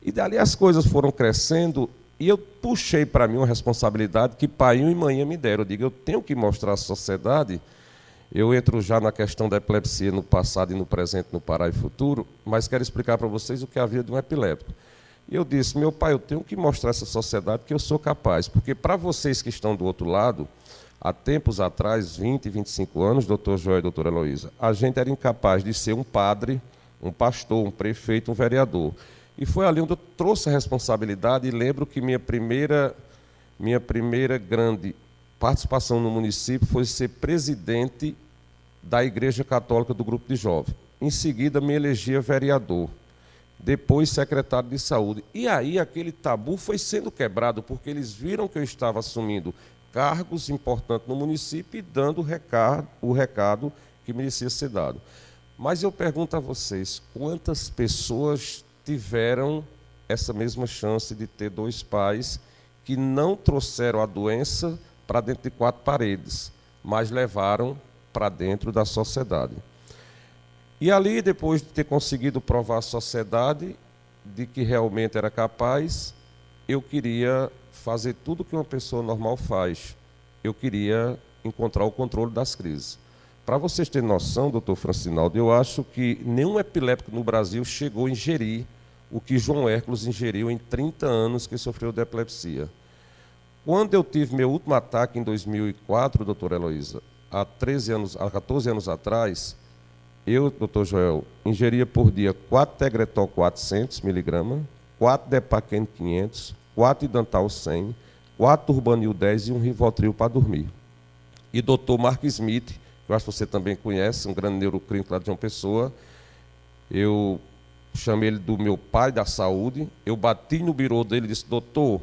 Speaker 5: E dali as coisas foram crescendo, e eu puxei para mim uma responsabilidade que pai e mãe me deram. Eu digo, eu tenho que mostrar à sociedade. Eu entro já na questão da epilepsia no passado e no presente, no Pará e futuro, mas quero explicar para vocês o que é a vida de um epiléptico. E eu disse, meu pai, eu tenho que mostrar a essa sociedade que eu sou capaz, porque para vocês que estão do outro lado, há tempos atrás, 20, 25 anos, doutor Joel e doutora Heloísa, a gente era incapaz de ser um padre, um pastor, um prefeito, um vereador. E foi ali onde eu trouxe a responsabilidade, e lembro que minha primeira grande participação no município foi ser presidente da Igreja Católica do Grupo de Jovens. Em seguida, me elegia vereador. depois secretário de saúde. E aí aquele tabu foi sendo quebrado, porque eles viram que eu estava assumindo cargos importantes no município e dando o recado que merecia ser dado. Mas eu pergunto a vocês, quantas pessoas tiveram essa mesma chance de ter 2 pais que não trouxeram a doença para dentro de 4 paredes, mas levaram para dentro da sociedade? E ali, depois de ter conseguido provar à sociedade de que realmente era capaz, eu queria fazer tudo que uma pessoa normal faz. Eu queria encontrar o controle das crises. Para vocês terem noção, doutor Francinaldo, eu acho que nenhum epiléptico no Brasil chegou a ingerir o que João Hércules ingeriu em 30 anos que sofreu de epilepsia. Quando eu tive meu último ataque em 2004, doutora Heloísa, há 14 anos atrás, eu, doutor Joel, ingeria por dia 4 Tegretol 400 mg, 4 Depaquene 500, 4 Idantal 100, 4 Turbanil 10 e um Rivotril para dormir. E doutor Mark Smith, que eu acho que você também conhece, um grande neuroclínico lá de João Pessoa, eu chamei ele do meu pai da saúde, eu bati no birô dele e disse, doutor,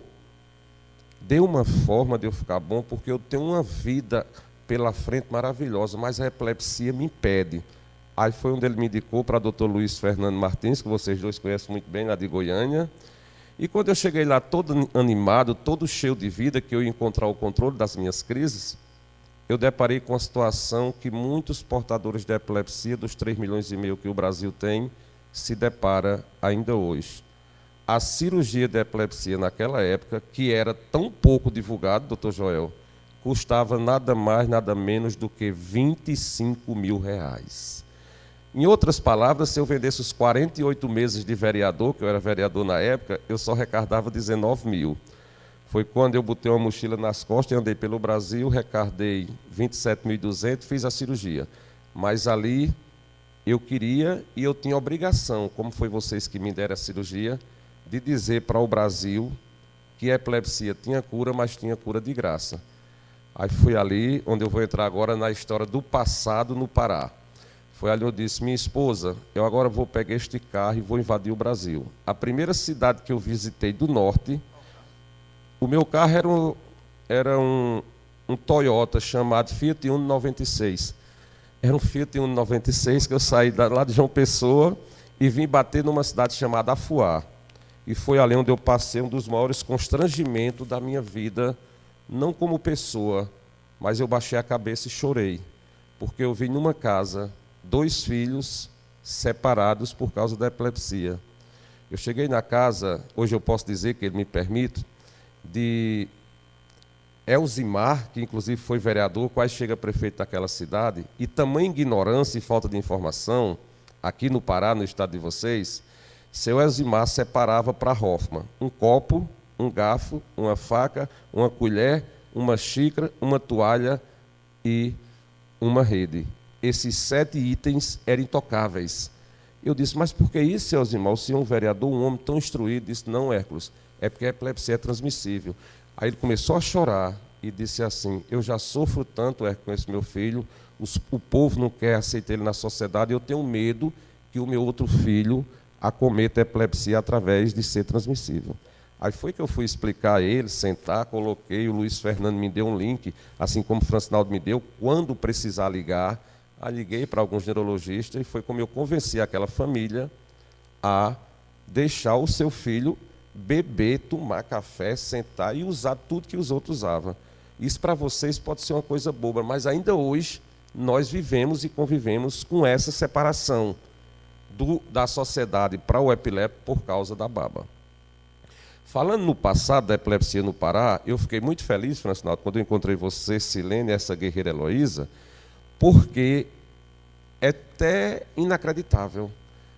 Speaker 5: dê uma forma de eu ficar bom, porque eu tenho uma vida pela frente maravilhosa, mas a epilepsia me impede. Aí foi onde ele me indicou para o doutor Luiz Fernando Martins, que vocês dois conhecem muito bem, lá de Goiânia. E quando eu cheguei lá todo animado, todo cheio de vida, que eu ia encontrar o controle das minhas crises, eu deparei com a situação que muitos portadores de epilepsia, dos 3,5 milhões que o Brasil tem, se depara ainda hoje. A cirurgia de epilepsia naquela época, que era tão pouco divulgado, doutor Joel, custava nada mais, nada menos do que R$25 mil. Em outras palavras, se eu vendesse os 48 meses de vereador, que eu era vereador na época, eu só arrecadava 19 mil. Foi quando eu botei uma mochila nas costas e andei pelo Brasil, arrecadei 27.200, fiz a cirurgia. Mas ali eu queria e eu tinha obrigação, como foi vocês que me deram a cirurgia, de dizer para o Brasil que a epilepsia tinha cura, mas tinha cura de graça. Aí foi ali onde eu vou entrar agora na história do passado no Pará. Foi ali onde eu disse, minha esposa, eu agora vou pegar este carro e vou invadir o Brasil. A primeira cidade que eu visitei do norte, o meu carro era um Toyota chamado Fiat Uno 96. Era um Fiat Uno 96 que eu saí lá de João Pessoa e vim bater numa cidade chamada Afuá. E foi ali onde eu passei um dos maiores constrangimentos da minha vida, não como pessoa, mas eu baixei a cabeça e chorei, porque eu vim numa casa, 2 filhos separados por causa da epilepsia. Eu cheguei na casa, hoje eu posso dizer que ele me permite, de Elzimar, que inclusive foi vereador, quase chega prefeito daquela cidade, e tamanha ignorância e falta de informação, aqui no Pará, no estado de vocês, seu Elzimar separava para Hoffmann um copo, um garfo, uma faca, uma colher, uma xícara, uma toalha e uma rede. Esses 7 itens eram intocáveis. Eu disse, mas por que isso, seu Elzimar? O senhor é um vereador, um homem tão instruído. Disse, não, Hércules, é porque a epilepsia é transmissível. Aí ele começou a chorar e disse assim, eu já sofro tanto, Hércules, com esse meu filho, o povo não quer aceitar ele na sociedade, eu tenho medo que o meu outro filho acometa a epilepsia através de ser transmissível. Aí foi que eu fui explicar a ele, sentar, coloquei, o Luiz Fernando me deu um link, assim como o Francinaldo me deu, quando precisar ligar, aí liguei para alguns neurologistas e foi como eu convenci aquela família a deixar o seu filho beber, tomar café, sentar e usar tudo que os outros usavam. Isso para vocês pode ser uma coisa boba, mas ainda hoje nós vivemos e convivemos com essa separação da sociedade para o epiléptico por causa da baba. Falando no passado da epilepsia no Pará, eu fiquei muito feliz, Francinaldo, quando eu encontrei você, Silene, essa guerreira Heloísa, porque é até inacreditável,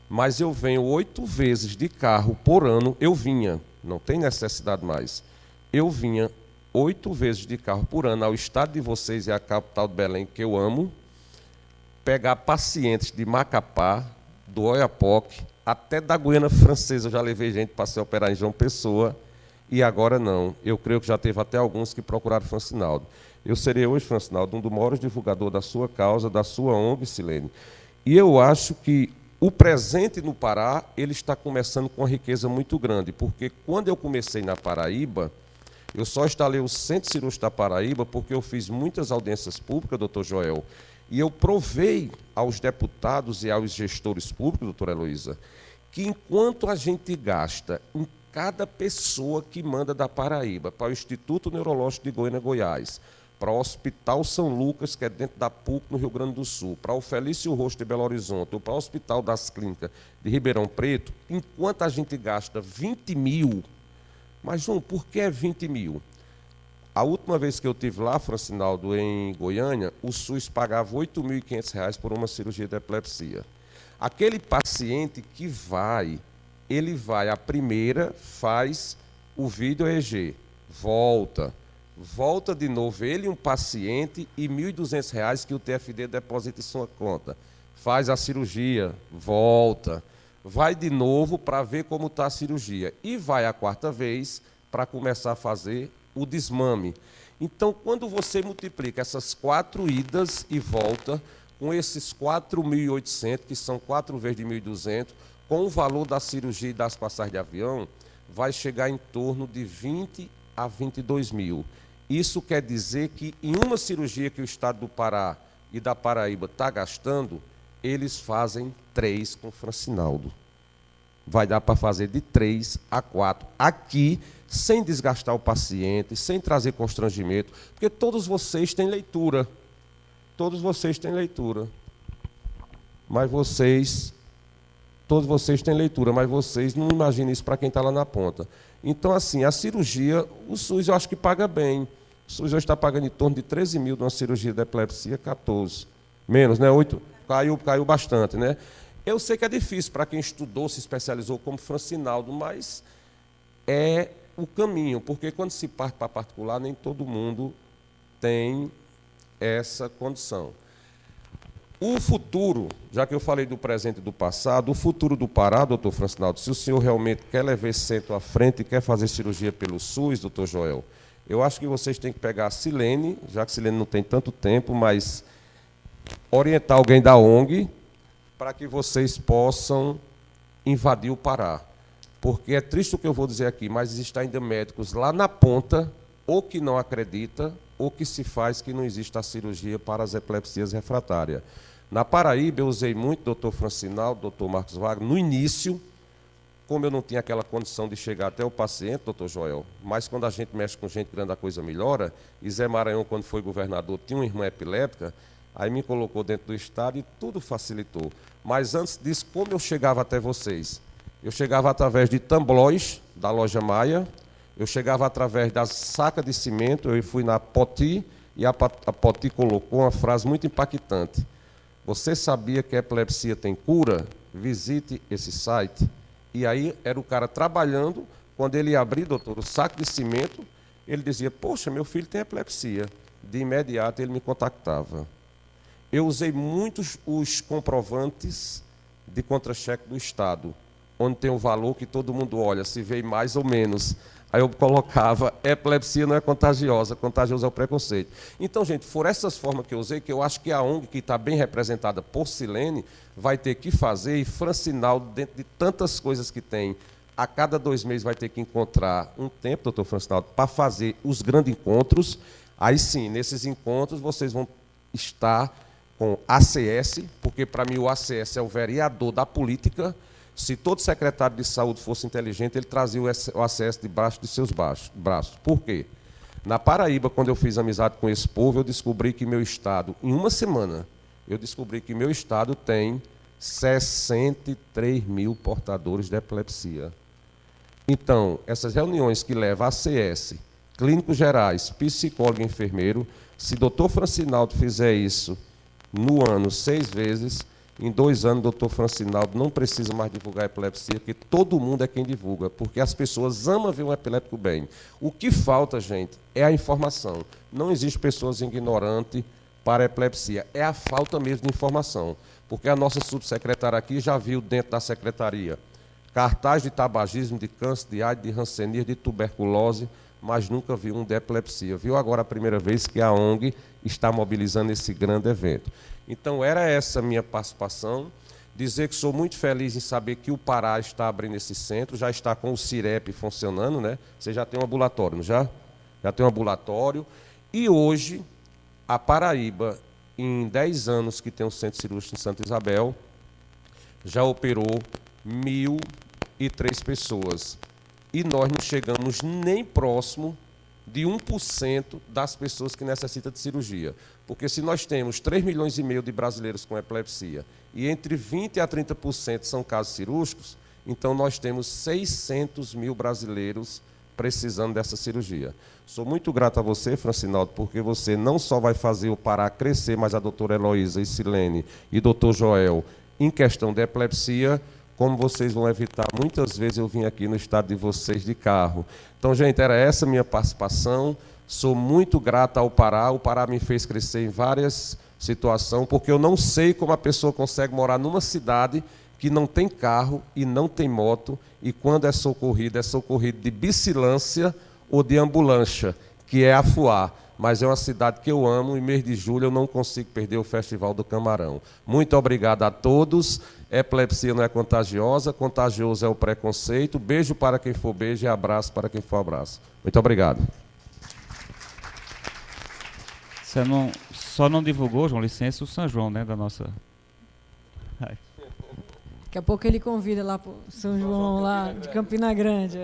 Speaker 5: mas eu venho 8 vezes de carro por ano, eu vinha, não tem necessidade mais, eu vinha 8 vezes de carro por ano ao estado de vocês e à capital de Belém, que eu amo, pegar pacientes de Macapá, do Oiapoque, até da Guiana Francesa, eu já levei gente para se operar em João Pessoa, e agora não. Eu creio que já teve até alguns que procuraram Francinaldo. Eu serei hoje, Francinaldo, um dos maiores divulgadores da sua causa, da sua ONG, Silene. E eu acho que o presente no Pará, ele está começando com uma riqueza muito grande, porque quando eu comecei na Paraíba, eu só instalei o Centro Cirúrgico da Paraíba porque eu fiz muitas audiências públicas, doutor Joel, e eu provei aos deputados e aos gestores públicos, doutora Heloísa, que enquanto a gente gasta em cada pessoa que manda da Paraíba para o Instituto Neurológico de Goiânia, Goiás, para o Hospital São Lucas, que é dentro da PUC, no Rio Grande do Sul, para o Felício Rosto de Belo Horizonte, ou para o Hospital das Clínicas de Ribeirão Preto, enquanto a gente gasta 20 mil, mas, João, por que é 20 mil? A última vez que eu estive lá, Francinaldo, em Goiânia, o SUS pagava R$ 8.500 por uma cirurgia de epilepsia. Aquele paciente que vai, ele vai, a primeira, faz o vídeo EEG, volta de novo, ele um paciente e R$ 1.200 que o TFD deposita em sua conta. Faz a cirurgia, volta, vai de novo para ver como está a cirurgia. E vai a quarta vez para começar a fazer o desmame. Então, quando você multiplica essas 4 idas e volta, com esses 4.800, que são 4 vezes de 1.200, com o valor da cirurgia e das passagens de avião, vai chegar em torno de 20 a 22 mil. Isso quer dizer que em uma cirurgia que o estado do Pará e da Paraíba está gastando, eles fazem 3 com Francinaldo. Vai dar para fazer de 3 a 4 aqui, sem desgastar o paciente, sem trazer constrangimento, porque todos vocês têm leitura. Todos vocês têm leitura. Mas vocês... Todos vocês têm leitura, mas vocês não imaginam isso para quem está lá na ponta. Então, assim, a cirurgia, o SUS eu acho que paga bem. O SUS hoje está pagando em torno de 13 mil de uma cirurgia de epilepsia, 14. Menos, né? 8. Caiu bastante, né? Eu sei que é difícil para quem estudou, se especializou como Francinaldo, mas é o caminho, porque quando se parte para particular, nem todo mundo tem essa condição. O futuro, já que eu falei do presente e do passado, o futuro do Pará, doutor Francinaldo, se o senhor realmente quer levar esse centro à frente e quer fazer cirurgia pelo SUS, doutor Joel, eu acho que vocês têm que pegar a Silene, já que a Silene não tem tanto tempo, mas orientar alguém da ONG para que vocês possam invadir o Pará. Porque é triste o que eu vou dizer aqui, mas existem ainda médicos lá na ponta, ou que não acredita, ou que se faz que não existe a cirurgia para as epilepsias refratárias. Na Paraíba, eu usei muito doutor Francinaldo, doutor Marcos Wagner, no início, como eu não tinha aquela condição de chegar até o paciente, doutor Joel, mas quando a gente mexe com gente grande, a coisa melhora, e Zé Maranhão, quando foi governador, tinha uma irmã epiléptica, aí me colocou dentro do estado e tudo facilitou. Mas antes disso, como eu chegava até vocês? Eu chegava através de tamblóis, da loja Maia, eu chegava através da saca de cimento, eu fui na Poti, e a Poti colocou uma frase muito impactante. Você sabia que a epilepsia tem cura? Visite esse site. E aí era o cara trabalhando, quando ele ia abrir, doutor, o saco de cimento, ele dizia, poxa, meu filho tem epilepsia. De imediato ele me contactava. Eu usei muitos os comprovantes de contra-cheque do Estado, onde tem o valor que todo mundo olha, se veio mais ou menos. Aí eu colocava, epilepsia não é contagiosa, contagioso é o preconceito. Então, gente, foram essas formas que eu usei, que eu acho que a ONG, que está bem representada por Silene, vai ter que fazer, e Francinaldo, dentro de tantas coisas que tem, a cada 2 meses vai ter que encontrar um tempo, doutor Francinaldo, para fazer os grandes encontros. Aí sim, nesses encontros, vocês vão estar com ACS, porque para mim o ACS é o vereador da política. Se todo secretário de saúde fosse inteligente, ele trazia o ACS debaixo de seus braços. Por quê? Na Paraíba, quando eu fiz amizade com esse povo, eu descobri que meu estado, em uma semana, eu descobri que meu estado tem 63 mil portadores de epilepsia. Então, essas reuniões que levam ACS, clínicos gerais, psicólogo e enfermeiro, se doutor Francinaldo fizer isso no ano 6 vezes, em 2 anos, doutor Francinaldo não precisa mais divulgar epilepsia, porque todo mundo é quem divulga, porque as pessoas amam ver um epiléptico bem. O que falta, gente, é a informação. Não existe pessoas ignorantes para a epilepsia, é a falta mesmo de informação. Porque a nossa subsecretária aqui já viu dentro da secretaria cartaz de tabagismo, de câncer, de AIDS, de hanseníase, de tuberculose, mas nunca viu um de epilepsia. Viu agora a primeira vez que a ONG está mobilizando esse grande evento. Então, era essa a minha participação. Dizer que sou muito feliz em saber que o Pará está abrindo esse centro, já está com o CIREP funcionando, né? Você já tem um ambulatório, não já? Já tem um ambulatório. E hoje, a Paraíba, em 10 anos que tem o Centro Cirúrgico em Santa Isabel, já operou 1.003 pessoas. E nós não chegamos nem próximo de 1% das pessoas que necessitam de cirurgia. Porque se nós temos 3,5 milhões de brasileiros com epilepsia e entre 20% a 30% são casos cirúrgicos, então nós temos 600 mil brasileiros precisando dessa cirurgia. Sou muito grato a você, Francinaldo, porque você não só vai fazer o Pará crescer, mas a doutora Heloísa e Silene e doutor Joel, em questão de epilepsia, como vocês vão evitar, muitas vezes eu vim aqui no estado de vocês de carro. Então, gente, era essa a minha participação. Sou muito grato ao Pará. O Pará me fez crescer em várias situações, porque eu não sei como a pessoa consegue morar numa cidade que não tem carro e não tem moto, e quando é socorrido de bicilância ou de ambulância, que é Afuá. Mas é uma cidade que eu amo, e mês de julho eu não consigo perder o Festival do Camarão. Muito obrigado a todos. Epilepsia não é contagiosa, contagioso é o preconceito. Beijo para quem for beijo e abraço para quem for abraço. Muito obrigado.
Speaker 4: Você só não divulgou, João, licença, o São João, né, da nossa...
Speaker 2: Daqui a pouco ele convida lá para São João, lá de Campina Grande.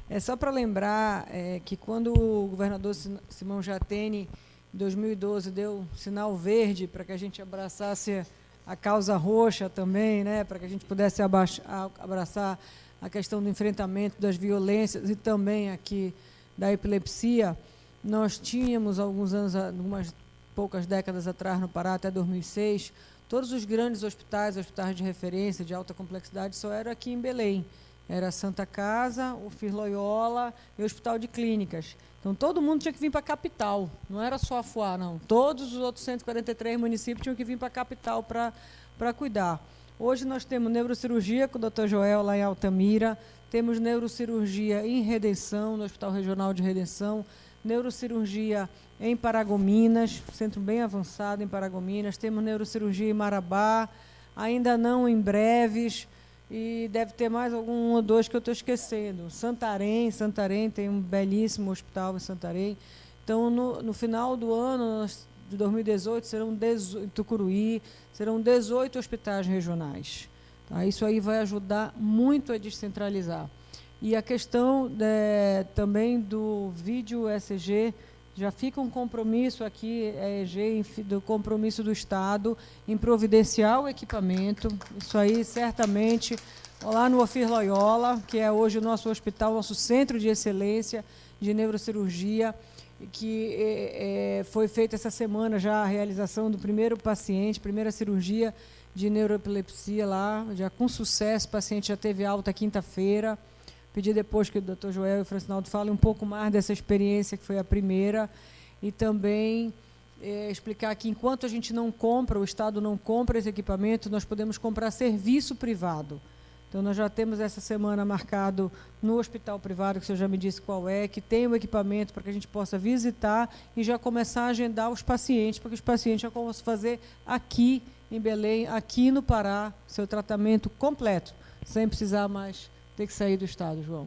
Speaker 2: É só para lembrar que quando o governador Simão Jatene, em 2012, deu sinal verde para que a gente abraçasse a causa roxa também, né, para que a gente pudesse abraçar a questão do enfrentamento das violências e também aqui da epilepsia, nós tínhamos alguns anos, algumas poucas décadas atrás no Pará, até 2006, todos os grandes hospitais de referência, de alta complexidade, só eram aqui em Belém. Era a Santa Casa, o FIR Loyola e o Hospital de Clínicas. Então, todo mundo tinha que vir para a capital, não era só Afuá, não. Todos os outros 143 municípios tinham que vir para a capital para cuidar. Hoje nós temos neurocirurgia com o Dr. Joel, lá em Altamira, temos neurocirurgia em Redenção, no Hospital Regional de Redenção, neurocirurgia em Paragominas, centro bem avançado em Paragominas, temos neurocirurgia em Marabá, ainda não em breves, e deve ter mais algum ou dois que eu estou esquecendo. Santarém tem um belíssimo hospital em Santarém. Então, no final do ano de 2018, Tucuruí, serão 18 hospitais regionais. Tá? Isso aí vai ajudar muito a descentralizar. E a questão também do vídeo ECG, já fica um compromisso aqui, do compromisso do Estado em providenciar o equipamento. Isso aí, certamente, lá no Ofir Loyola, que é hoje o nosso hospital, nosso centro de excelência de neurocirurgia, que foi feita essa semana já a realização do primeiro paciente, primeira cirurgia de neuroepilepsia lá, já com sucesso, o paciente já teve alta quinta-feira. Pedir depois que o Dr. Joel e o Francinaldo falem um pouco mais dessa experiência, que foi a primeira, e também explicar que, enquanto a gente não compra, o Estado não compra esse equipamento, nós podemos comprar serviço privado. Então, nós já temos essa semana marcado no hospital privado, que o senhor já me disse qual é, que tem o equipamento para que a gente possa visitar e já começar a agendar os pacientes, para que os pacientes já possam fazer aqui em Belém, aqui no Pará, seu tratamento completo, sem precisar mais ter que sair do Estado, João.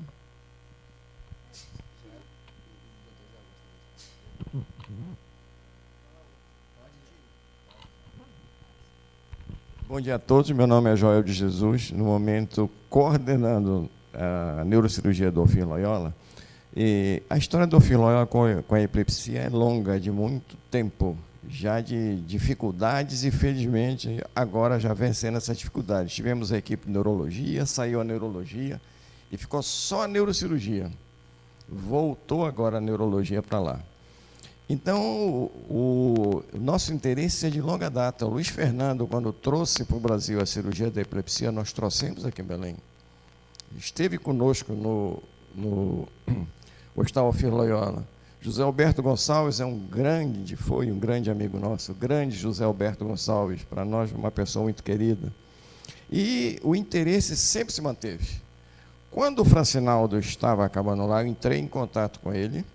Speaker 6: Bom dia a todos, meu nome é Joel de Jesus, no momento coordenando a neurocirurgia do Ofir Loyola. E a história do Ofir Loyola com a epilepsia é longa, de muito tempo, já de dificuldades e, felizmente, agora já vencendo essas dificuldades. Tivemos a equipe de neurologia, saiu a neurologia e ficou só a neurocirurgia. Voltou agora a neurologia para lá. Então, o nosso interesse é de longa data. O Luiz Fernando, quando trouxe para o Brasil a cirurgia da epilepsia, nós trouxemos aqui em Belém. Esteve conosco no Hospital Ofir Loyola. José Alberto Gonçalves foi um grande amigo nosso, o grande José Alberto Gonçalves, para nós uma pessoa muito querida. E o interesse sempre se manteve. Quando o Francinaldo estava acabando lá, eu entrei em contato com ele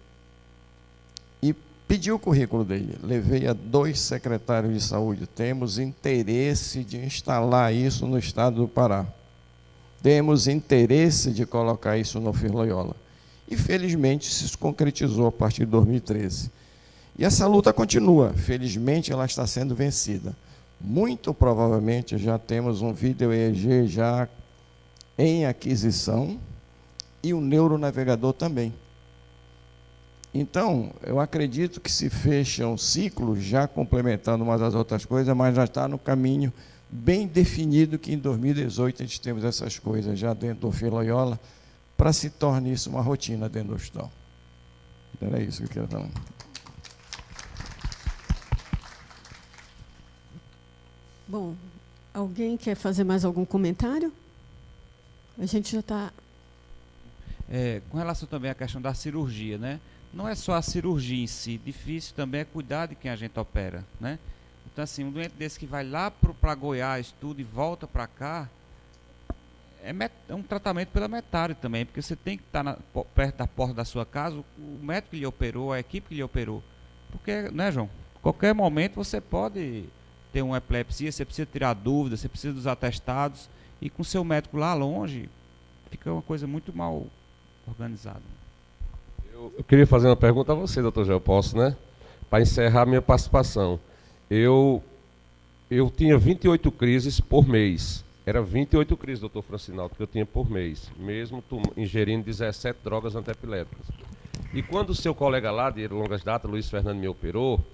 Speaker 6: e Pedi o currículo dele, levei a 2 secretários de saúde. Temos interesse de instalar isso no estado do Pará. Temos interesse de colocar isso no FIR Loyola. E, felizmente, isso se concretizou a partir de 2013. E essa luta continua. Felizmente, ela está sendo vencida. Muito provavelmente, já temos um vídeo EEG já em aquisição e o neuronavegador também. Então, eu acredito que se fecha um ciclo, já complementando umas das outras coisas, mas já está no caminho bem definido que em 2018 a gente temos essas coisas já dentro do FIR Loyola, para se torne isso uma rotina dentro do hospital. Era isso que eu queria falar.
Speaker 1: Bom, alguém quer fazer mais algum comentário? A gente já está...
Speaker 4: Com relação também à questão da cirurgia, né? Não é só a cirurgia em si, difícil também é cuidar de quem a gente opera, né? Então, assim, um doente desse que vai lá para Goiás, tudo, e volta para cá, é um tratamento pela metade também, porque você tem que estar perto da porta da sua casa, o médico que lhe operou, a equipe que lhe operou. Porque, né, João? Qualquer momento você pode ter uma epilepsia, você precisa tirar dúvidas, você precisa dos atestados, e com seu médico lá longe, fica uma coisa muito mal organizada.
Speaker 5: Eu queria fazer uma pergunta a você, doutor Gé, eu posso, né? Para encerrar minha participação. Eu tinha 28 crises por mês. Era 28 crises, doutor Francinaldo, que eu tinha por mês, mesmo ingerindo 17 drogas antiepiléticas. E quando o seu colega lá, de longas datas, Luiz Fernando, me operou,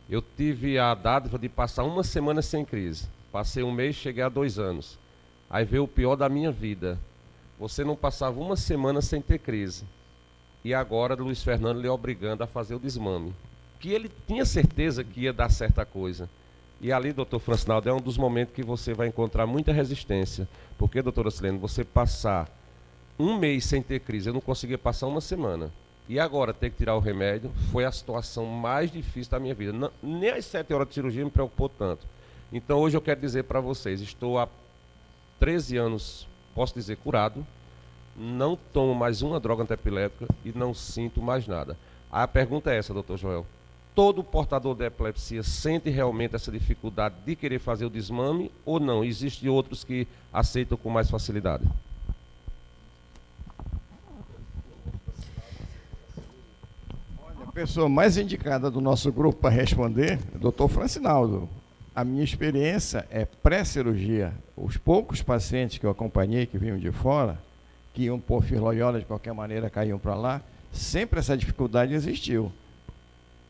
Speaker 5: eu tive a dádiva de passar uma semana sem crise. Passei um mês, cheguei a 2 anos. Aí veio o pior da minha vida. Você não passava uma semana sem ter crise. E agora Luiz Fernando lhe obrigando a fazer o desmame. Que ele tinha certeza que ia dar certa coisa. E ali, doutor Francinaldo, é um dos momentos que você vai encontrar muita resistência. Porque, doutora Silene, você passar um mês sem ter crise, eu não conseguia passar uma semana. E agora ter que tirar o remédio foi a situação mais difícil da minha vida. Não, nem as 7 horas de cirurgia me preocupou tanto. Então hoje eu quero dizer para vocês, estou há 13 anos, posso dizer, curado. Não tomo mais uma droga antiepilética e não sinto mais nada. A pergunta é essa, doutor Joel. Todo portador de epilepsia sente realmente essa dificuldade de querer fazer o desmame ou não? Existem outros que aceitam com mais facilidade?
Speaker 6: A pessoa mais indicada do nosso grupo para responder é o doutor Francinaldo. A minha experiência é pré-cirurgia. Os poucos pacientes que eu acompanhei, que vinham de fora, que iam por FIR Loyola, de qualquer maneira caíam para lá, sempre essa dificuldade existiu.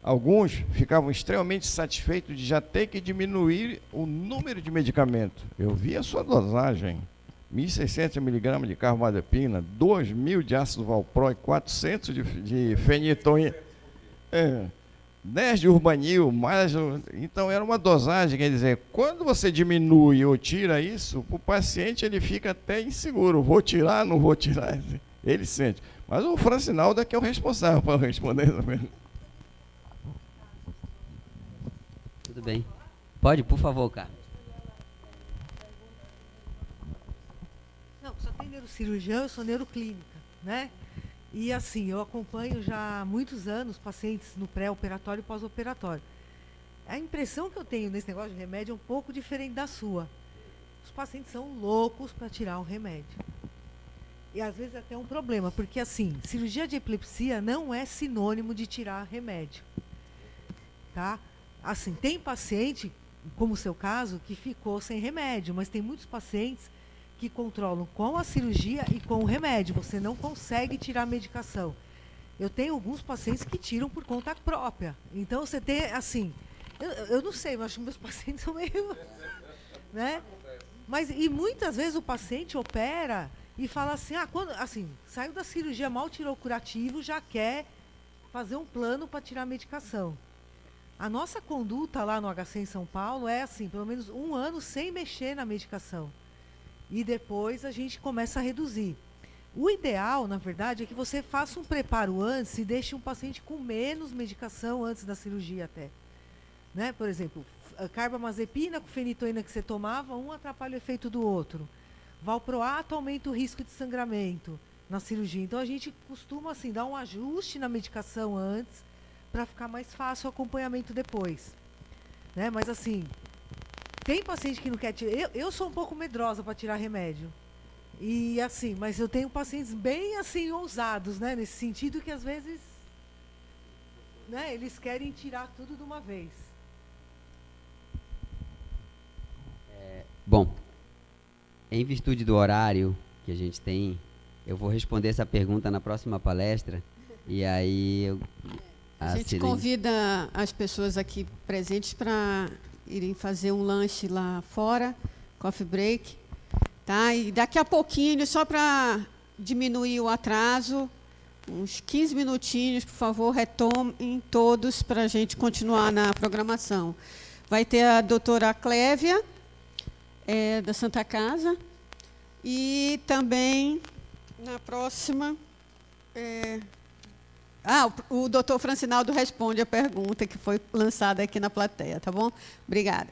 Speaker 6: Alguns ficavam extremamente satisfeitos de já ter que diminuir o número de medicamento. Eu vi a sua dosagem, 1.600 mg de carbamazepina, 2.000 de ácido valproic, 400 de fenitonina, 10 de urbanil, mais... Então, era uma dosagem, quer dizer, quando você diminui ou tira isso, o paciente ele fica até inseguro, vou tirar, não vou tirar, ele sente. Mas o Francinaldo é que é o responsável para responder também.
Speaker 3: Tudo bem. Pode, por favor, Carlos.
Speaker 7: Não, só tem neurocirurgião, eu sou neuroclínica, né? E assim, eu acompanho já há muitos anos pacientes no pré-operatório e pós-operatório. A impressão que eu tenho nesse negócio de remédio é um pouco diferente da sua. Os pacientes são loucos para tirar o remédio. E às vezes até um problema, porque assim, cirurgia de epilepsia não é sinônimo de tirar remédio. Tá? Assim, tem paciente, como o seu caso, que ficou sem remédio, mas tem muitos pacientes que controlam com a cirurgia e com o remédio. Você não consegue tirar a medicação. Eu tenho alguns pacientes que tiram por conta própria. Então, você tem, assim... Eu não sei, eu acho que meus pacientes são meio... né? Mas, e muitas vezes o paciente opera e fala assim, quando, assim, saiu da cirurgia, mal tirou o curativo, já quer fazer um plano para tirar a medicação. A nossa conduta lá no HC em São Paulo é assim, pelo menos 1 ano sem mexer na medicação. E depois a gente começa a reduzir. O ideal, na verdade, é que você faça um preparo antes e deixe um paciente com menos medicação antes da cirurgia até. Né? Por exemplo, carbamazepina com fenitoína que você tomava, um atrapalha o efeito do outro. Valproato aumenta o risco de sangramento na cirurgia. Então a gente costuma assim, dar um ajuste na medicação antes, para ficar mais fácil o acompanhamento depois. Né? Mas assim, tem paciente que não quer tirar. Eu sou um pouco medrosa para tirar remédio. E assim, mas eu tenho pacientes bem assim ousados, né? Nesse sentido que às vezes, né, eles querem tirar tudo de uma vez.
Speaker 3: Bom, em virtude do horário que a gente tem, eu vou responder essa pergunta na próxima palestra. E aí
Speaker 1: A gente convida as pessoas aqui presentes para irem fazer um lanche lá fora, coffee break, tá? E daqui a pouquinho, só para diminuir o atraso, uns 15 minutinhos, por favor, retomem todos para a gente continuar na programação. Vai ter a doutora Clévia, da Santa Casa, e também, na próxima... o doutor Francinaldo responde a pergunta que foi lançada aqui na plateia, tá bom? Obrigada.